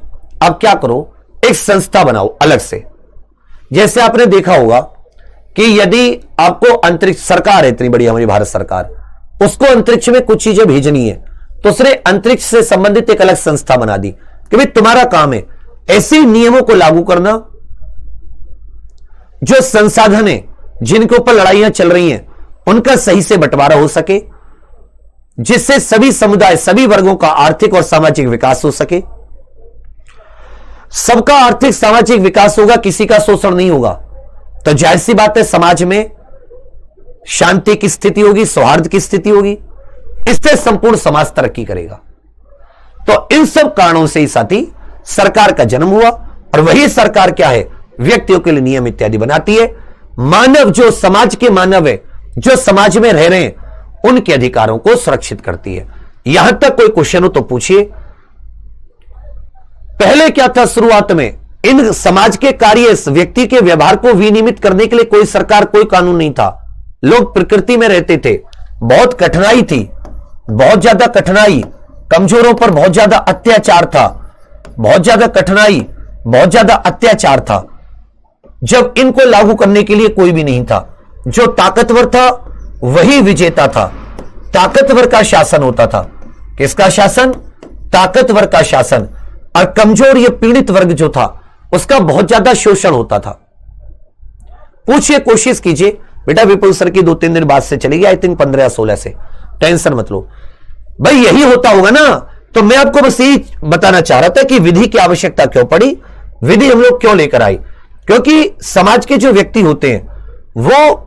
अब क्या करो, एक संस्था बनाओ अलग से। जैसे आपने देखा होगा कि यदि आपको अंतरिक्ष, सरकार है इतनी बड़ी हमारी भारत सरकार, उसको अंतरिक्ष में कुछ चीजें भेजनी है, तो उसने अंतरिक्ष से संबंधित एक अलग संस्था बना दी कि भाई तुम्हारा काम है ऐसे नियमों को लागू करना जो संसाधन है, जिनके ऊपर लड़ाइयां चल रही हैं, उनका सही से बंटवारा हो सके, जिससे सभी समुदाय, सभी वर्गों का आर्थिक और सामाजिक विकास हो सके। सबका आर्थिक सामाजिक विकास होगा, किसी का शोषण नहीं होगा, तो जाहिर सी बात है समाज में शांति की स्थिति होगी, सौहार्द की स्थिति होगी, इससे संपूर्ण समाज तरक्की करेगा। तो इन सब कारणों से ही साथी सरकार का जन्म हुआ, और वही सरकार क्या है? व्यक्तियों के लिए नियम इत्यादि बनाती है। मानव, जो समाज के मानव है, जो समाज में रह रहे हैं, उनके अधिकारों को सुरक्षित करती है। यहां तक कोई क्वेश्चन हो तो पूछिए। पहले क्या था? शुरुआत में इन समाज के कार्य, इस व्यक्ति के व्यवहार को विनियमित करने के लिए कोई सरकार, कोई कानून नहीं था। लोग प्रकृति में रहते थे, बहुत कठिनाई थी, बहुत ज्यादा कठिनाई, कमजोरों पर बहुत ज्यादा अत्याचार था, बहुत ज्यादा कठिनाई, बहुत ज्यादा अत्याचार था। जब इनको लागू करने के लिए कोई भी नहीं था, जो ताकतवर था वही विजेता था, ताकतवर का शासन होता था। किसका शासन? ताकतवर का शासन। और कमजोर, ये पीड़ित वर्ग जो था, उसका बहुत ज्यादा शोषण होता था। पूछिए, कोशिश कीजिए बेटा, विपुल सर की 2-3 दिन बाद से चलेगी, आई थिंक 15 या 16 से, टेंशन मत लो भाई, यही होता होगा ना। तो मैं आपको बस यही बताना चाह रहा था कि विधि की आवश्यकता क्यों पड़ी, विधि हम लोग क्यों लेकर आई। क्योंकि समाज के जो व्यक्ति होते हैं वो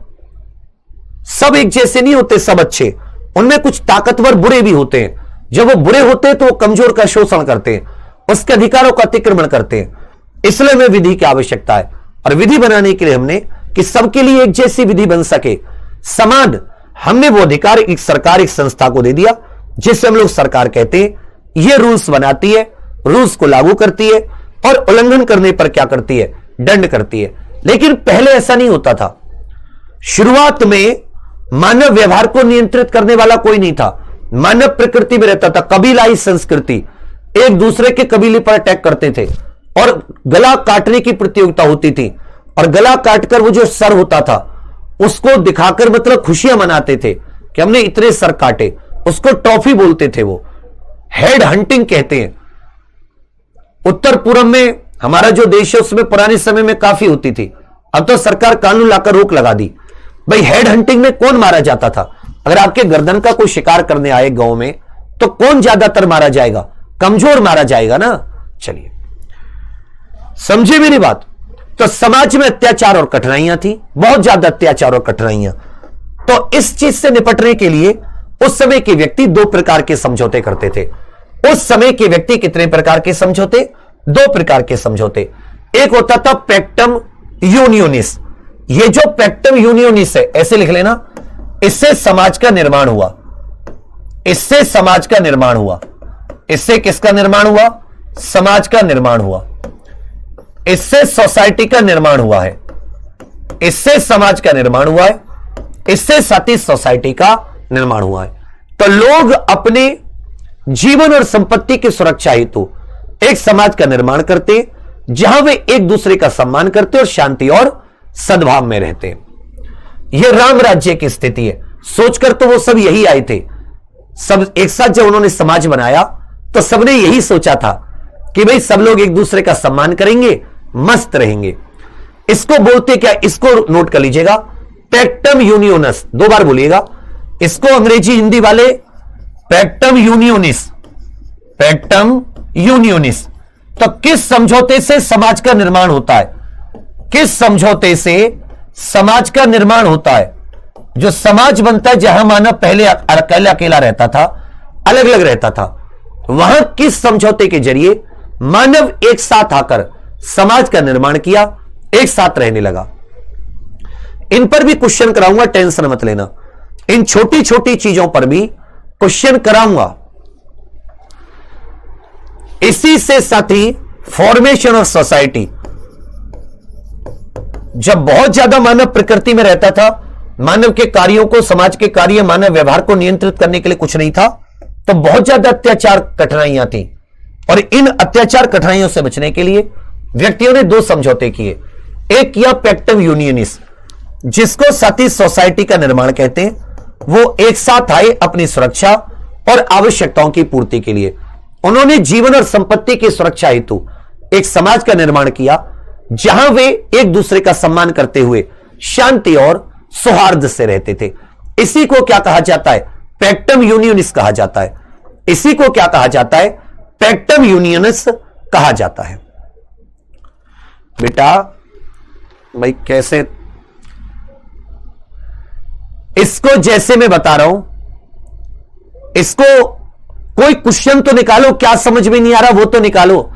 सब एक जैसे नहीं होते, सब अच्छे, उनमें कुछ ताकतवर बुरे भी होते हैं। जब वो बुरे होते हैं तो वो कमजोर का शोषण करते हैं, उसके अधिकारों का अतिक्रमण करते हैं। इसलिए हमें विधि की आवश्यकता है, और विधि बनाने के लिए हमने, कि सबके लिए एक जैसी विधि बन सके, समान, हमने वो अधिकार एक सरकार, एक संस्था को दे दिया, जिसे हम लोग सरकार कहते हैं। ये रूल्स बनाती है, रूल्स को लागू करती है, और उल्लंघन करने पर क्या करती है? दंड करती है। लेकिन पहले ऐसा नहीं होता था। शुरुआत में मानव व्यवहार को नियंत्रित करने वाला कोई नहीं था। मानव प्रकृति में रहता था, कबीलाई संस्कृति, एक दूसरे के कबीले पर अटैक करते थे और गला काटने की प्रतियोगिता होती थी, और गला काटकर वो जो सर होता था उसको दिखाकर मतलब खुशियां मनाते थे कि हमने इतने सर काटे, उसको ट्रॉफी बोलते थे। वो हेड हंटिंग कहते हैं। उत्तर पूर्व में हमारा जो देश है उसमें पुराने समय में काफी होती थी, अब तो सरकार कानून लाकर रोक लगा दी। भाई हेड हंटिंग में कौन मारा जाता था? अगर आपके गर्दन का कोई शिकार करने आए गांव में तो कौन ज्यादातर मारा जाएगा? कमजोर मारा जाएगा ना। चलिए समझे मेरी बात। तो समाज में अत्याचार और कठिनाइयां थी, बहुत ज्यादा अत्याचार और कठिनाइयां। तो इस चीज से निपटने के लिए उस समय के व्यक्ति दो प्रकार के समझौते करते थे। उस समय के व्यक्ति कितने प्रकार के समझौते? दो प्रकार के समझौते। एक होता था पैक्टम यूनियोनिस। ये जो पैक्टम यूनियोनिस है, ऐसे लिख लेना, इससे समाज का निर्माण हुआ। इससे समाज का निर्माण हुआ। इससे किसका निर्माण हुआ? समाज का निर्माण हुआ। इससे सोसाइटी का निर्माण हुआ है। इससे समाज का निर्माण हुआ है, इससे साथ ही सोसाइटी का निर्माण हुआ है। तो लोग अपने जीवन और संपत्ति की सुरक्षा हेतु एक समाज का निर्माण करते जहां वे एक दूसरे का सम्मान करते और शांति और सद्भाव में रहते। यह राम राज्य की स्थिति है। सोचकर तो वो सब यही आए थे। सब एक साथ जब उन्होंने समाज बनाया तो सबने यही सोचा था कि भाई सब लोग एक दूसरे का सम्मान करेंगे, मस्त रहेंगे। इसको बोलते क्या? इसको नोट कर लीजिएगा, पैक्टम यूनियोनस। दो बार बोलिएगा इसको, अंग्रेजी हिंदी वाले पैक्टम यूनियोनिस। पैक्टम यूनियोनिस। तो किस समझौते से समाज का निर्माण होता है? किस समझौते से समाज का निर्माण होता है? जो समाज बनता है जहां मानव पहले अकेला अकेला रहता था, अलग अलग रहता था, वहां किस समझौते के जरिए मानव एक साथ आकर समाज का निर्माण किया, एक साथ रहने लगा। इन पर भी क्वेश्चन कराऊंगा, टेंशन मत लेना। इन छोटी छोटी चीजों पर भी क्वेश्चन कराऊंगा। इसी से साथ ही फॉर्मेशन ऑफ सोसाइटी। जब बहुत ज्यादा मानव प्रकृति में रहता था, मानव के कार्यों को, समाज के कार्य, मानव व्यवहार को नियंत्रित करने के लिए कुछ नहीं था, तो बहुत ज्यादा अत्याचार कठिनाइयां थी। और इन अत्याचार कठिनाइयों से बचने के लिए व्यक्तियों ने दो समझौते किए। एक किया पैक्टम यूनियनिस, जिसको साथी सोसाइटी का निर्माण कहते हैं। वो एक साथ आए अपनी सुरक्षा और आवश्यकताओं की पूर्ति के लिए। उन्होंने जीवन और संपत्ति की सुरक्षा हेतु एक समाज का निर्माण किया जहां वे एक दूसरे का सम्मान करते हुए शांति और सौहार्द से रहते थे। इसी को क्या कहा जाता है? पैक्टम यूनियनिस कहा जाता है। इसी को क्या कहा जाता है? पैक्टम यूनियनिस कहा जाता है। बेटा भाई कैसे, इसको जैसे मैं बता रहा हूं, इसको कोई क्वेश्चन तो निकालो, क्या समझ में नहीं आ रहा वो तो निकालो।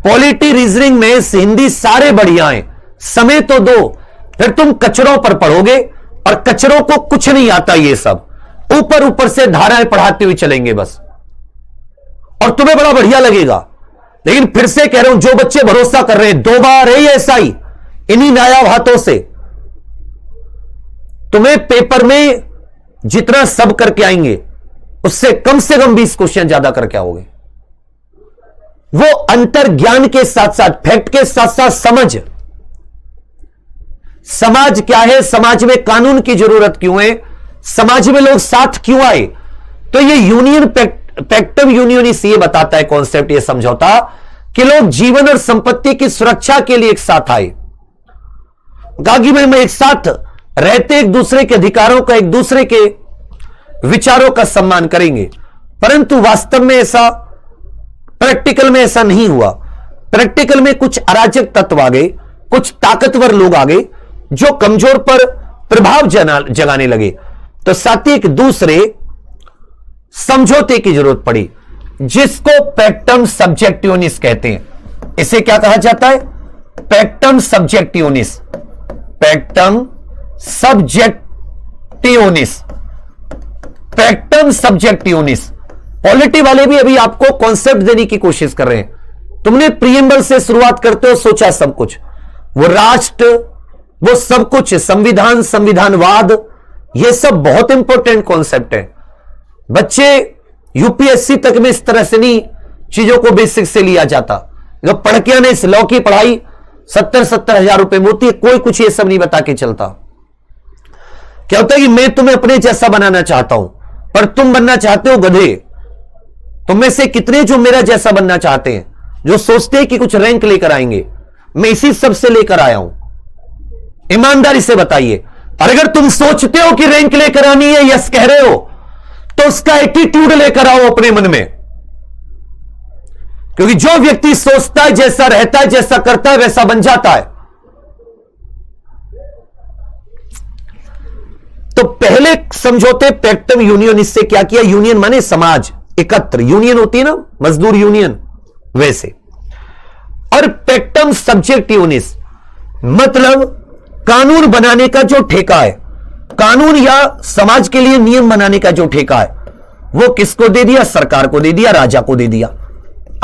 पॉलिटी रीजनिंग में हिंदी सारे बढ़िया हैं, समय तो दो, फिर तुम कचरों पर पढ़ोगे और कचरों को कुछ नहीं आता। ये सब ऊपर ऊपर से धाराएं पढ़ाते हुए चलेंगे बस, और तुम्हें बड़ा बढ़िया लगेगा। लेकिन फिर से कह रहा हूं, जो बच्चे भरोसा कर रहे हैं, दो बार है ये एसआई, इन्हीं नायाब हाथों से तुम्हें पेपर में जितना सब करके आएंगे उससे कम से कम 20 क्वेश्चन ज्यादा करके आओगे। वो अंतर ज्ञान के साथ साथ, फैक्ट के साथ साथ समझ। समाज क्या है, समाज में कानून की जरूरत क्यों है, समाज में लोग साथ क्यों आए, तो ये यूनियन पैक्टम यूनियनिस ये बताता है कॉन्सेप्ट, ये समझौता, कि लोग जीवन और संपत्ति की सुरक्षा के लिए एक साथ आए। गागी में एक साथ रहते एक दूसरे के अधिकारों का, एक दूसरे के विचारों का सम्मान करेंगे। परंतु वास्तव में ऐसा, प्रैक्टिकल में ऐसा नहीं हुआ। प्रैक्टिकल में कुछ अराजक तत्व आ गए, कुछ ताकतवर लोग आ गए जो कमजोर पर प्रभाव जगाने लगे। तो साथ ही एक दूसरे समझौते की जरूरत पड़ी, जिसको पैक्टम सब्जेक्टियोनिस कहते हैं। इसे क्या कहा जाता है? पैक्टम सब्जेक्टियोनिस। पैक्टम सब्जेक्टियोनिस। पैक्टम सब्जेक्टियोनिस। पॉलिटी वाले भी अभी आपको कॉन्सेप्ट देने की कोशिश कर रहे हैं। तुमने प्रीएम्बल से शुरुआत करते हो, सोचा सब कुछ, वो राष्ट्र, वो सब कुछ, संविधान, संविधानवाद, यह सब बहुत इंपॉर्टेंट कॉन्सेप्ट है। बच्चे यूपीएससी तक में इस तरह से नहीं चीजों को बेसिक से लिया जाता। जब पढ़ के आने इस लॉ की पढ़ाई 70-70 हजार रुपए में होती है, कोई कुछ ये सब नहीं बता के चलता। क्या होता है कि मैं तुम्हें अपने जैसा बनाना चाहता हूं, पर तुम बनना चाहते हो गधे। तुम में से कितने जो मेरा जैसा बनना चाहते हैं, जो सोचते हैं कि कुछ रैंक लेकर आएंगे? मैं इसी सब से लेकर आया हूं। ईमानदारी से बताइए, और अगर तुम सोचते हो कि रैंक लेकर आनी है, यस कह रहे हो, तो उसका एटीट्यूड लेकर आओ अपने मन में। क्योंकि जो व्यक्ति सोचता है, जैसा रहता है, जैसा करता है, वैसा बन जाता है। तो पहले समझौते पैक्टम यूनियन, इससे क्या किया? यूनियन माने समाज एकत्र, यूनियन होती है ना मजदूर यूनियन, वैसे। और पैक्टम सब्जेक्ट यूनिस मतलब कानून बनाने का जो ठेका है, कानून या समाज के लिए नियम बनाने का जो ठेका है, वो किसको दे दिया? सरकार को दे दिया, राजा को दे दिया।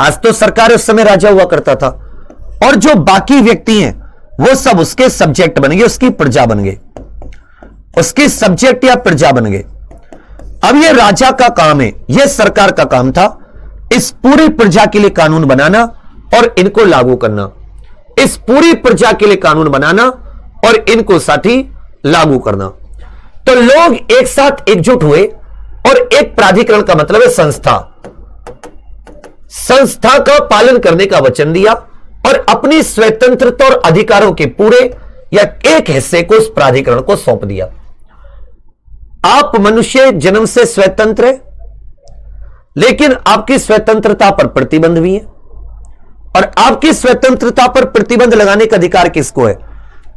आज तो सरकार उस समय राजा हुआ करता था, और जो बाकी व्यक्ति हैं वो सब उसके सब्जेक्ट बन गए, उसकी प्रजा बन गए, उसके सब्जेक्ट या प्रजा बन गए। अब यह राजा का काम है, यह सरकार का काम था इस पूरी प्रजा के लिए कानून बनाना और इनको लागू करना। इस पूरी प्रजा के लिए कानून बनाना और इनको साथ ही लागू करना। तो लोग एक साथ एकजुट हुए और एक प्राधिकरण का मतलब है संस्था, संस्था का पालन करने का वचन दिया और अपनी स्वतंत्रता और अधिकारों के पूरे या एक हिस्से को उस प्राधिकरण को सौंप दिया। आप मनुष्य जन्म से स्वतंत्र है, लेकिन आपकी स्वतंत्रता पर प्रतिबंध भी है, और आपकी स्वतंत्रता पर प्रतिबंध लगाने का अधिकार किसको है?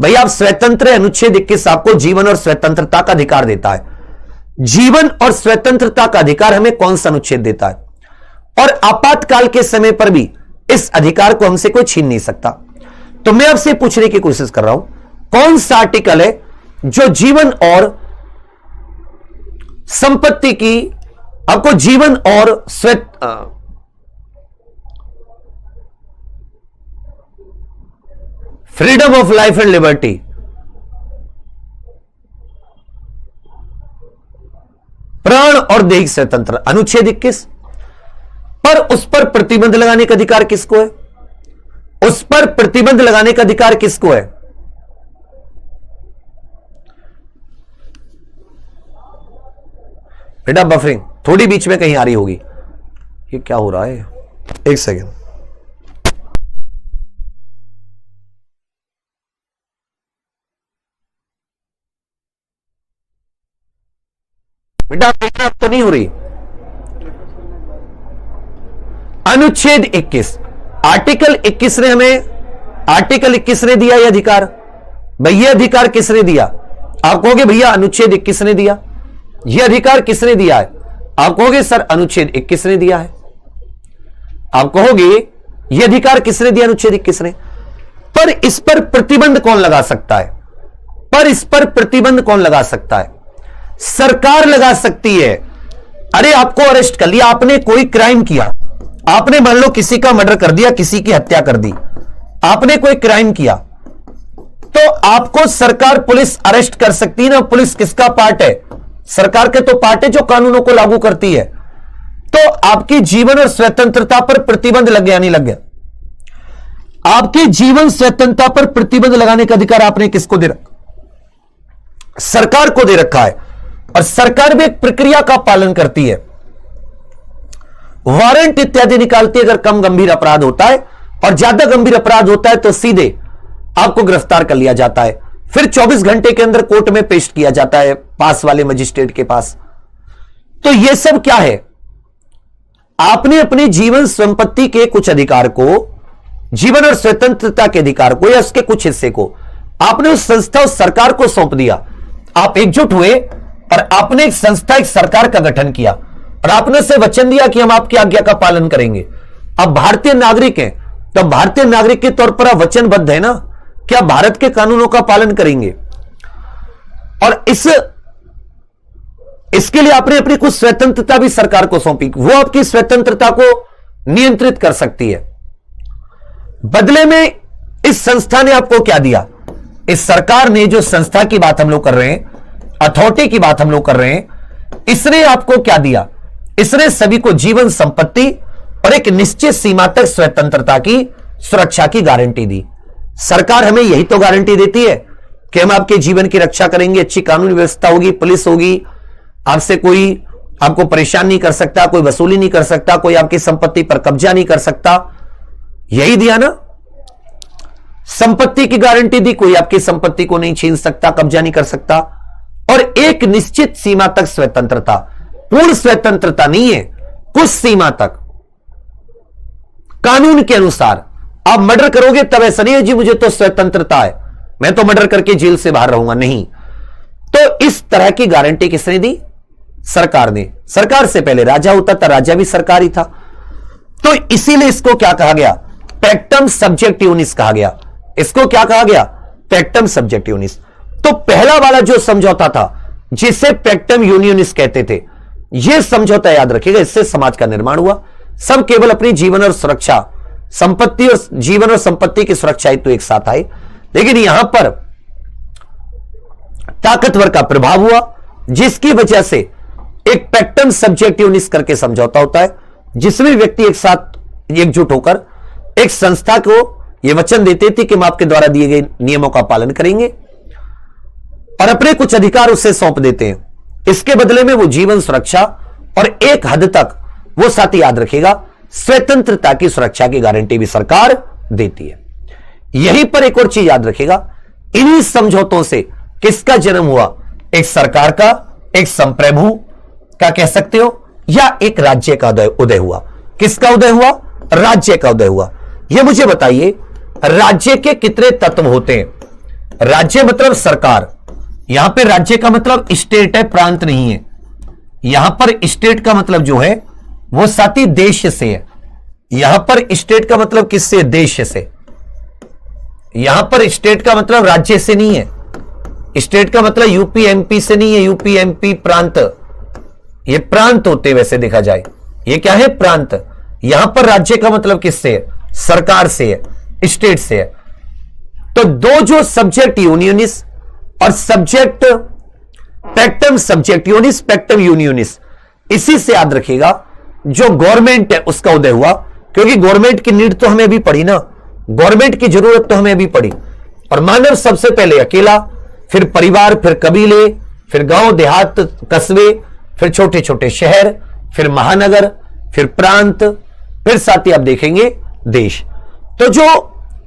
भाई आप स्वतंत्र है, अनुच्छेद 21 आपको जीवन और स्वतंत्रता का अधिकार देता है। जीवन और स्वतंत्रता का अधिकार हमें कौन सा अनुच्छेद देता है? और आपातकाल के समय पर भी इस अधिकार को हमसे कोई छीन नहीं सकता। तो मैं आपसे पूछने की कोशिश कर रहा हूं, कौन सा आर्टिकल है जो जीवन और संपत्ति की, आपको जीवन और freedom of life and liberty, प्राण और दैहिक स्वतंत्र, अनुच्छेद 21, पर उस पर प्रतिबंध लगाने का अधिकार किसको है? उस पर प्रतिबंध लगाने का अधिकार किसको है? बेटा बफरिंग थोड़ी बीच में कहीं आ रही होगी, ये क्या हो रहा है? एक सेकेंड। बेटा अब तो नहीं हो रही। अनुच्छेद 21, आर्टिकल 21 ने हमें, आर्टिकल 21 ने दिया यह अधिकार। भैया अधिकार किसने दिया? आप कहोगे भैया अनुच्छेद 21 ने दिया। यह अधिकार किसने दिया है? आप कहोगे सर अनुच्छेद 21 ने दिया है। आप कहोगे यह अधिकार किसने दिया? अनुच्छेद 21 ने। पर इस पर प्रतिबंध कौन लगा सकता है? पर इस पर प्रतिबंध कौन लगा सकता है? सरकार लगा सकती है। अरे आपको अरेस्ट कर लिया, आपने कोई क्राइम किया, आपने मान लो किसी का मर्डर कर दिया, किसी की हत्या कर दी, आपने कोई क्राइम किया, तो आपको सरकार, पुलिस अरेस्ट कर सकती है ना। पुलिस किसका पार्ट है? सरकार के तो पार्ट है जो कानूनों को लागू करती है। तो आपकी जीवन और स्वतंत्रता पर प्रतिबंध लग गया, नहीं लग गया? आपकी जीवन स्वतंत्रता पर प्रतिबंध लगाने का अधिकार आपने किसको दे रखा? सरकार को दे रखा है। और सरकार भी एक प्रक्रिया का पालन करती है, वारंट इत्यादि निकालती है। अगर कम गंभीर अपराध होता है और ज्यादा गंभीर अपराध होता है तो सीधे आपको गिरफ्तार कर लिया जाता है, फिर 24 घंटे के अंदर कोर्ट में पेश किया जाता है पास वाले मजिस्ट्रेट के पास। तो यह सब क्या है? आपने अपने जीवन संपत्ति के कुछ अधिकार को, जीवन और स्वतंत्रता के अधिकार को या उसके कुछ हिस्से को आपने उस संस्था, उस सरकार को सौंप दिया। आप एकजुट हुए और आपने एक संस्था, एक सरकार का गठन किया और आपने उसे वचन दिया कि हम आपकी आज्ञा का पालन करेंगे। अब भारतीय नागरिक हैं, तो भारतीय नागरिक के तौर पर आप वचनबद्ध है ना कि आप भारत के कानूनों का पालन करेंगे। और इसके लिए आपने अपनी कुछ स्वतंत्रता भी सरकार को सौंपी, वो आपकी स्वतंत्रता को नियंत्रित कर सकती है। बदले में इस संस्था ने आपको क्या दिया? इस सरकार ने, जो संस्था की बात हम लोग कर रहे हैं, अथॉरिटी की बात हम लोग कर रहे हैं। इसने आपको क्या दिया? इसने सभी को जीवन, संपत्ति और एक निश्चित सीमा तक स्वतंत्रता की सुरक्षा की गारंटी दी। सरकार हमें यही तो गारंटी देती है कि हम आपके जीवन की रक्षा करेंगे, अच्छी कानून व्यवस्था होगी, पुलिस होगी, आपसे कोई आपको परेशान नहीं कर सकता, कोई वसूली नहीं कर सकता, कोई आपकी संपत्ति पर कब्जा नहीं कर सकता। यही दिया ना, संपत्ति की गारंटी दी, कोई आपकी संपत्ति को नहीं छीन सकता, कब्जा नहीं कर सकता, और एक निश्चित सीमा तक स्वतंत्रता। पूर्ण स्वतंत्रता नहीं है, कुछ सीमा तक कानून के अनुसार। आप मर्डर करोगे तब ऐसा नहीं है जी मुझे तो स्वतंत्रता है, मैं तो मर्डर करके जेल से बाहर रहूंगा, नहीं। तो इस तरह की गारंटी किसने दी? सरकार ने। सरकार से पहले राजा होता था, राजा भी सरकार ही था। तो इसीलिए इसको क्या कहा गया? पैक्टम सब्जेक्ट यूनिस कहा गया। इसको क्या कहा गया? पैक्टम सब्जेक्ट यूनिस। तो पहला वाला जो समझौता था जिसे पैक्टम यूनियनिस कहते थे, यह समझौता याद रखिएगा, इससे समाज का निर्माण हुआ। सब केवल अपनी जीवन और सुरक्षा, संपत्ति और जीवन और संपत्ति की सुरक्षा तो एक साथ आए, लेकिन यहां पर ताकतवर का प्रभाव हुआ, जिसकी वजह से एक पैक्टम सब्जेक्ट यूनिस करके समझौता होता है, जिसमें व्यक्ति एक साथ एकजुट होकर एक संस्था को यह वचन देते थे कि हम आपके द्वारा दिए गए नियमों का पालन करेंगे और अपने कुछ अधिकार उससे सौंप देते हैं। इसके बदले में वो जीवन सुरक्षा और एक हद तक वो साथ याद रखेगा स्वतंत्रता की सुरक्षा की गारंटी भी सरकार देती है। यहीं पर एक और चीज याद रखेगा, इन्हीं समझौतों से किसका जन्म हुआ? एक सरकार का, एक संप्रभु का कह सकते हो, या एक राज्य का उदय हुआ। किसका उदय हुआ? राज्य का उदय हुआ। यह मुझे बताइए, राज्य के कितने तत्व होते हैं? राज्य मतलब सरकार। यहां पे राज्य का मतलब स्टेट है, प्रांत नहीं है। यहां पर स्टेट का मतलब जो है वो साथी देश से है। यहां पर स्टेट का मतलब किससे? देश से। यहां पर स्टेट का मतलब राज्य से नहीं है। स्टेट का मतलब यूपी एमपी से नहीं है। यूपी एमपी प्रांत, ये प्रांत होते वैसे देखा जाए, ये क्या है? प्रांत। यहां पर राज्य का मतलब किससे है? सरकार से है, स्टेट से है। तो दो जो सब्जेक्ट यूनियनिस और सब्जेक्ट पैक्टम सब्जेक्ट यूनिस, पैक्टम यूनियनिस, इसी से याद रखिएगा जो गवर्नमेंट है उसका उदय हुआ, क्योंकि गवर्नमेंट की नीड तो हमें अभी पड़ी ना, गवर्नमेंट की जरूरत तो हमें अभी पड़ी। और मानव सबसे पहले अकेला, फिर परिवार, फिर कबीले, फिर गांव देहात कस्बे, फिर छोटे छोटे शहर, फिर महानगर, फिर प्रांत, फिर साथ ही आप देखेंगे देश। तो जो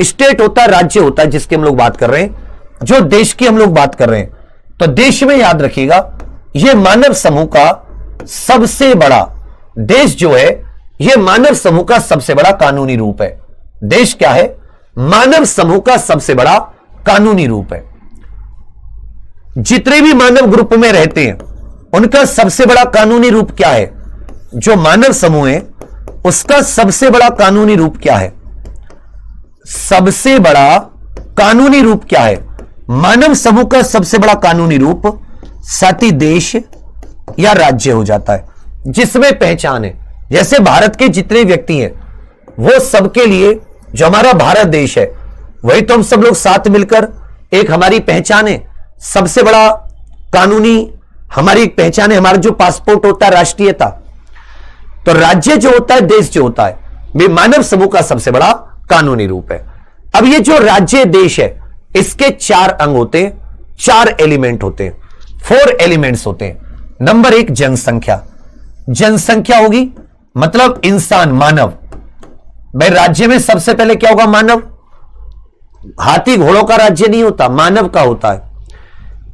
स्टेट होता है, राज्य होता है जिसकी हम लोग बात कर रहे हैं, जो देश की हम लोग बात कर रहे हैं, तो देश में याद रखिएगा यह मानव समूह का सबसे बड़ा, देश जो है यह मानव समूह का सबसे बड़ा कानूनी रूप है। देश क्या है? मानव समूह का सबसे बड़ा कानूनी रूप है। जितने भी मानव ग्रुप में रहते हैं उनका सबसे बड़ा कानूनी रूप क्या है? जो मानव समूह है उसका सबसे बड़ा कानूनी रूप क्या है? सबसे बड़ा कानूनी रूप क्या है? मानव समूह का सबसे बड़ा कानूनी रूप साथी देश या राज्य हो जाता है, जिसमें पहचान है। जैसे भारत के जितने व्यक्ति हैं वो सबके लिए जो हमारा भारत देश है वही तो हम सब लोग साथ मिलकर एक हमारी पहचान है। सबसे बड़ा कानूनी हमारी पहचान है, हमारा जो पासपोर्ट होता है राष्ट्रीयता। तो राज्य जो होता है, देश जो होता है, वे मानव समूह का सबसे बड़ा कानूनी रूप है। अब ये जो राज्य देश है इसके 4 अंग होते हैं, 4 एलिमेंट होते हैं, 4 एलिमेंट्स होते हैं। नंबर 1 जनसंख्या। जनसंख्या होगी मतलब इंसान, मानव। भाई राज्य में सबसे पहले क्या होगा? मानव। हाथी घोड़ों का राज्य नहीं होता, मानव का होता है।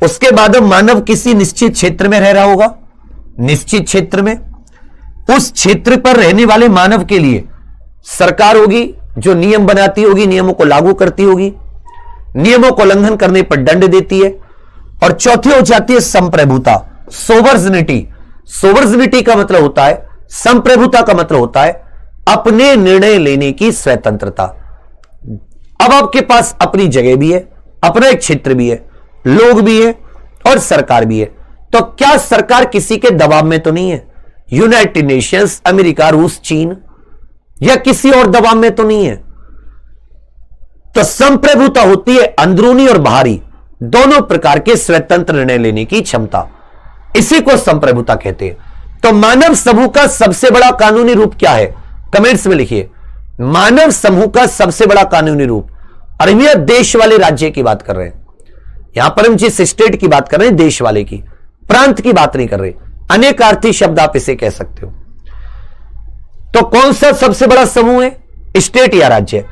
उसके बाद मानव किसी निश्चित क्षेत्र में रह रहा होगा, निश्चित क्षेत्र में, उस क्षेत्र पर रहने वाले मानव के लिए सरकार होगी जो नियम बनाती होगी, नियमों को लागू करती होगी, नियमों को उल्लंघन करने पर दंड देती है। और चौथी हो जाती है संप्रभुता, सोवर्जिनिटी। सोवर्जिनिटी का मतलब होता है, संप्रभुता का मतलब होता है अपने निर्णय लेने की स्वतंत्रता। अब आपके पास अपनी जगह भी है, अपना एक क्षेत्र भी है, लोग भी है और सरकार भी है। तो क्या सरकार किसी के दबाव में तो नहीं है? यूनाइटेड नेशंस, अमेरिका, रूस, चीन या किसी और दबाव में तो नहीं है। तो संप्रभुता होती है अंदरूनी और बाहरी, दोनों प्रकार के स्वतंत्र निर्णय लेने की क्षमता, इसी को संप्रभुता कहते हैं। तो मानव समूह का सबसे बड़ा कानूनी रूप क्या है? कमेंट्स में लिखिए। मानव समूह का सबसे बड़ा कानूनी रूप, और भैया देश वाले राज्य की बात कर रहे हैं, यहां पर हम जिस स्टेट की बात कर रहे हैं देश वाले की, प्रांत की बात नहीं कर रहे। अनेकार्थी शब्द आप इसे कह सकते हो। तो कौन सा सबसे बड़ा समूह है? स्टेट या राज्य।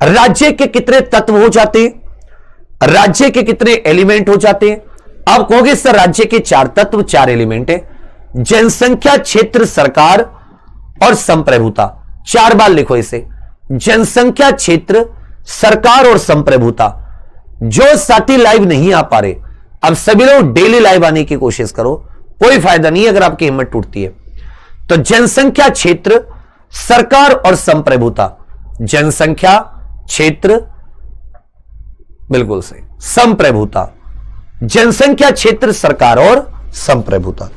राज्य के कितने तत्व हो जाते हैं? राज्य के कितने एलिमेंट हो जाते हैं? आप कहोगे सर राज्य के 4 तत्व 4 एलिमेंट है। जनसंख्या, क्षेत्र, सरकार और संप्रभुता। 4 बार लिखो इसे, जनसंख्या, क्षेत्र, सरकार और संप्रभुता। जो साथी लाइव नहीं आ पा रहे, अब सभी लोग डेली लाइव आने की कोशिश करो, कोई फायदा नहीं अगर आपकी हिम्मत टूटती है। तो जनसंख्या, क्षेत्र, सरकार और संप्रभुता। जनसंख्या, क्षेत्र, बिल्कुल सही, संप्रभुता। जनसंख्या, क्षेत्र, सरकार और संप्रभुता।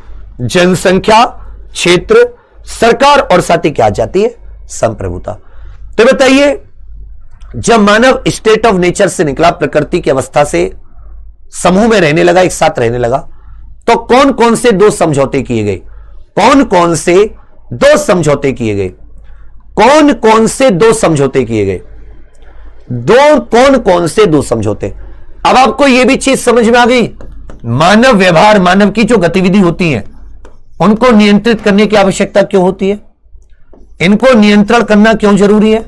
जनसंख्या, क्षेत्र, सरकार और साथ ही क्या आ जाती है? संप्रभुता। तो बताइए, जब मानव स्टेट ऑफ नेचर से निकला, प्रकृति की अवस्था से समूह में रहने लगा, एक साथ रहने लगा, तो कौन कौन से 2 समझौते किए गए? कौन कौन से 2 समझौते किए गए? कौन कौन से 2 समझौते किए गए? कौन कौन से 2 समझौते? अब आपको यह भी चीज समझ में आ गई, मानव व्यवहार, मानव की जो गतिविधि होती है उनको नियंत्रित करने की आवश्यकता क्यों होती है? इनको नियंत्रण करना क्यों जरूरी है?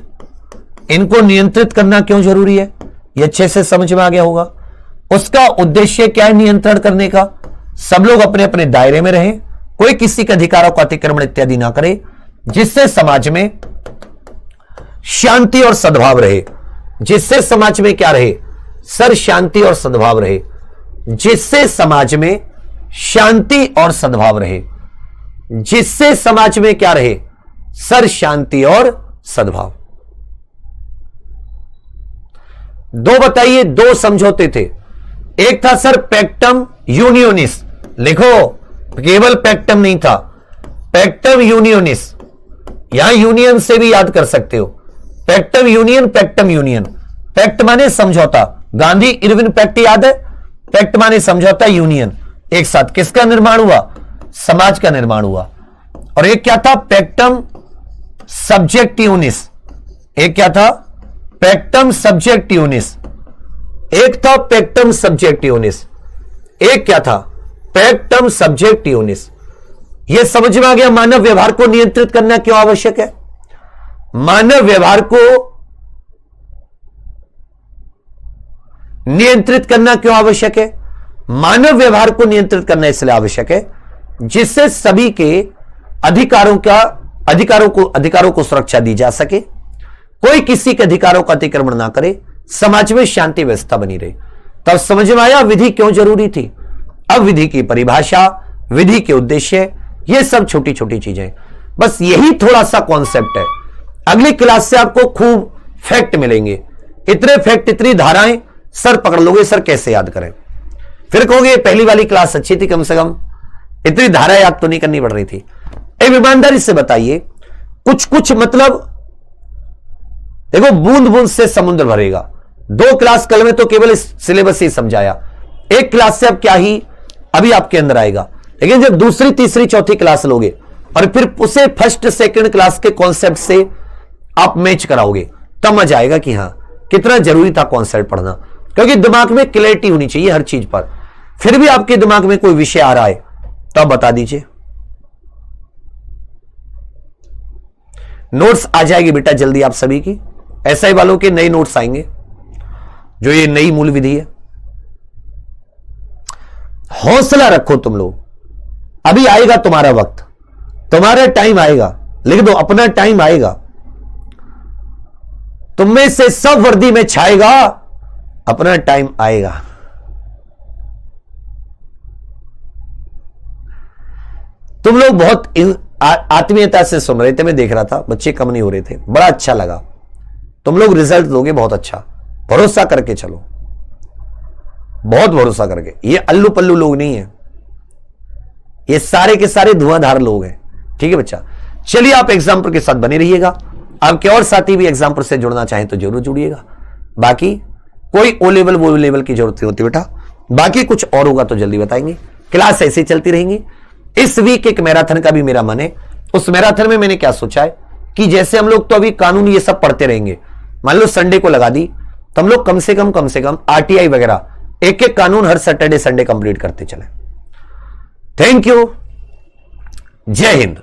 इनको नियंत्रित करना क्यों जरूरी है? यह अच्छे से समझ में आ गया होगा। उसका उद्देश्य क्या है नियंत्रण करने का? सब लोग अपने अपने दायरे में रहें, कोई किसी के अधिकारों का अतिक्रमण इत्यादि ना करे, जिससे समाज में शांति और सद्भाव रहे। जिससे समाज में क्या रहे सर? शांति और सद्भाव रहे। जिससे समाज में शांति और सद्भाव रहे। जिससे समाज में क्या रहे सर? शांति और सद्भाव। 2 बताइए, 2 समझौते थे। एक था सर पैक्टम यूनियोनिस, लिखो, केवल पैक्टम नहीं था, पैक्टम यूनियोनिस। यहां यूनियन से भी याद कर सकते हो, पैक्टम यूनियन, पैक्टम यूनियन। पैक्ट माने समझौता, गांधी इरविन पैक्ट याद है? पैक्ट माने समझौता, यूनियन, एक साथ किसका निर्माण हुआ? समाज का निर्माण हुआ। और एक क्या था? पैक्टम सब्जेक्टिवनिस। एक क्या था? पैक्टम सब्जेक्टिवनिस। एक था पैक्टम सब्जेक्टिवनिस, एक क्या था? पैक्टम सब्जेक्टिवनिस। यह समझ में आ गया मानव व्यवहार को नियंत्रित करना क्यों आवश्यक है? मानव व्यवहार को नियंत्रित करना क्यों आवश्यक है? मानव व्यवहार को नियंत्रित करना इसलिए आवश्यक है जिससे सभी के अधिकारों को सुरक्षा दी जा सके, कोई किसी के अधिकारों का अतिक्रमण ना करे, समाज में शांति व्यवस्था बनी रहे। तब समझ में आया विधि क्यों जरूरी थी। अब विधि की परिभाषा, विधि के उद्देश्य, ये सब छोटी छोटी चीजें, बस यही थोड़ा सा कॉन्सेप्ट है। अगली क्लास से आपको खूब फैक्ट मिलेंगे, इतने फैक्ट, इतनी धाराएं, सर पकड़ लोगे, सर कैसे याद करें? फिर कहोगे पहली वाली क्लास अच्छी थी, कम से कम इतनी धारा याद तो नहीं करनी पड़ रही थी। एक ईमानदारी से बताइए, कुछ कुछ मतलब देखो, बूंद बूंद से समुद्र भरेगा। 2 क्लास कल में तो केवल इस सिलेबस ही समझाया, एक क्लास से अब क्या ही अभी आपके अंदर आएगा। लेकिन जब दूसरी, तीसरी, चौथी क्लास लोगे और फिर उसे फर्स्ट सेकंड क्लास के कॉन्सेप्ट से आप मैच कराओगे, तब मजा आएगा कि हां कितना जरूरी था कॉन्सेप्ट पढ़ना। क्योंकि दिमाग में क्लैरिटी होनी चाहिए हर चीज पर। फिर भी आपके दिमाग में कोई विषय आ रहा है तब बता दीजिए, नोट्स आ जाएगी बेटा जल्दी आप सभी की। ऐसा ही वालों के नए नोट्स आएंगे, जो ये नई मूल विधि है। हौसला रखो तुम लोग, अभी आएगा तुम्हारा वक्त, तुम्हारा टाइम आएगा। लिख दो, अपना टाइम आएगा। तुम में से सब वर्दी में छाएगा, अपना टाइम आएगा। तुम लोग बहुत आत्मीयता से सुन रहे थे, मैं देख रहा था, बच्चे कम नहीं हो रहे थे, बड़ा अच्छा लगा। तुम लोग रिजल्ट दोगे बहुत अच्छा, भरोसा करके चलो, बहुत भरोसा करके। ये अल्लू पल्लू लोग नहीं है, ये सारे के सारे धुआंधार लोग हैं। ठीक है बच्चा, चलिए आप एग्जाम्पल के साथ बने रहिएगा। आपके और साथी भी एग्जाम्पल से जुड़ना चाहें तो जरूर जुड़िएगा। बाकी कोई ओ लेवल वो लेवल की जरूरत नहीं होती बेटा, बाकी कुछ और होगा तो जल्दी बताएंगे। क्लास ऐसे चलती रहेंगी। इस वीक एक मैराथन का भी मेरा मन है। उस मैराथन में मैंने क्या सोचा है कि जैसे हम लोग तो अभी कानून ये सब पढ़ते रहेंगे, मान लो संडे को लगा दी तो हम लोग कम से कम आरटीआई वगैरह एक एक कानून हर सैटरडे संडे कंप्लीट करते चले। Thank you. जय हिंद।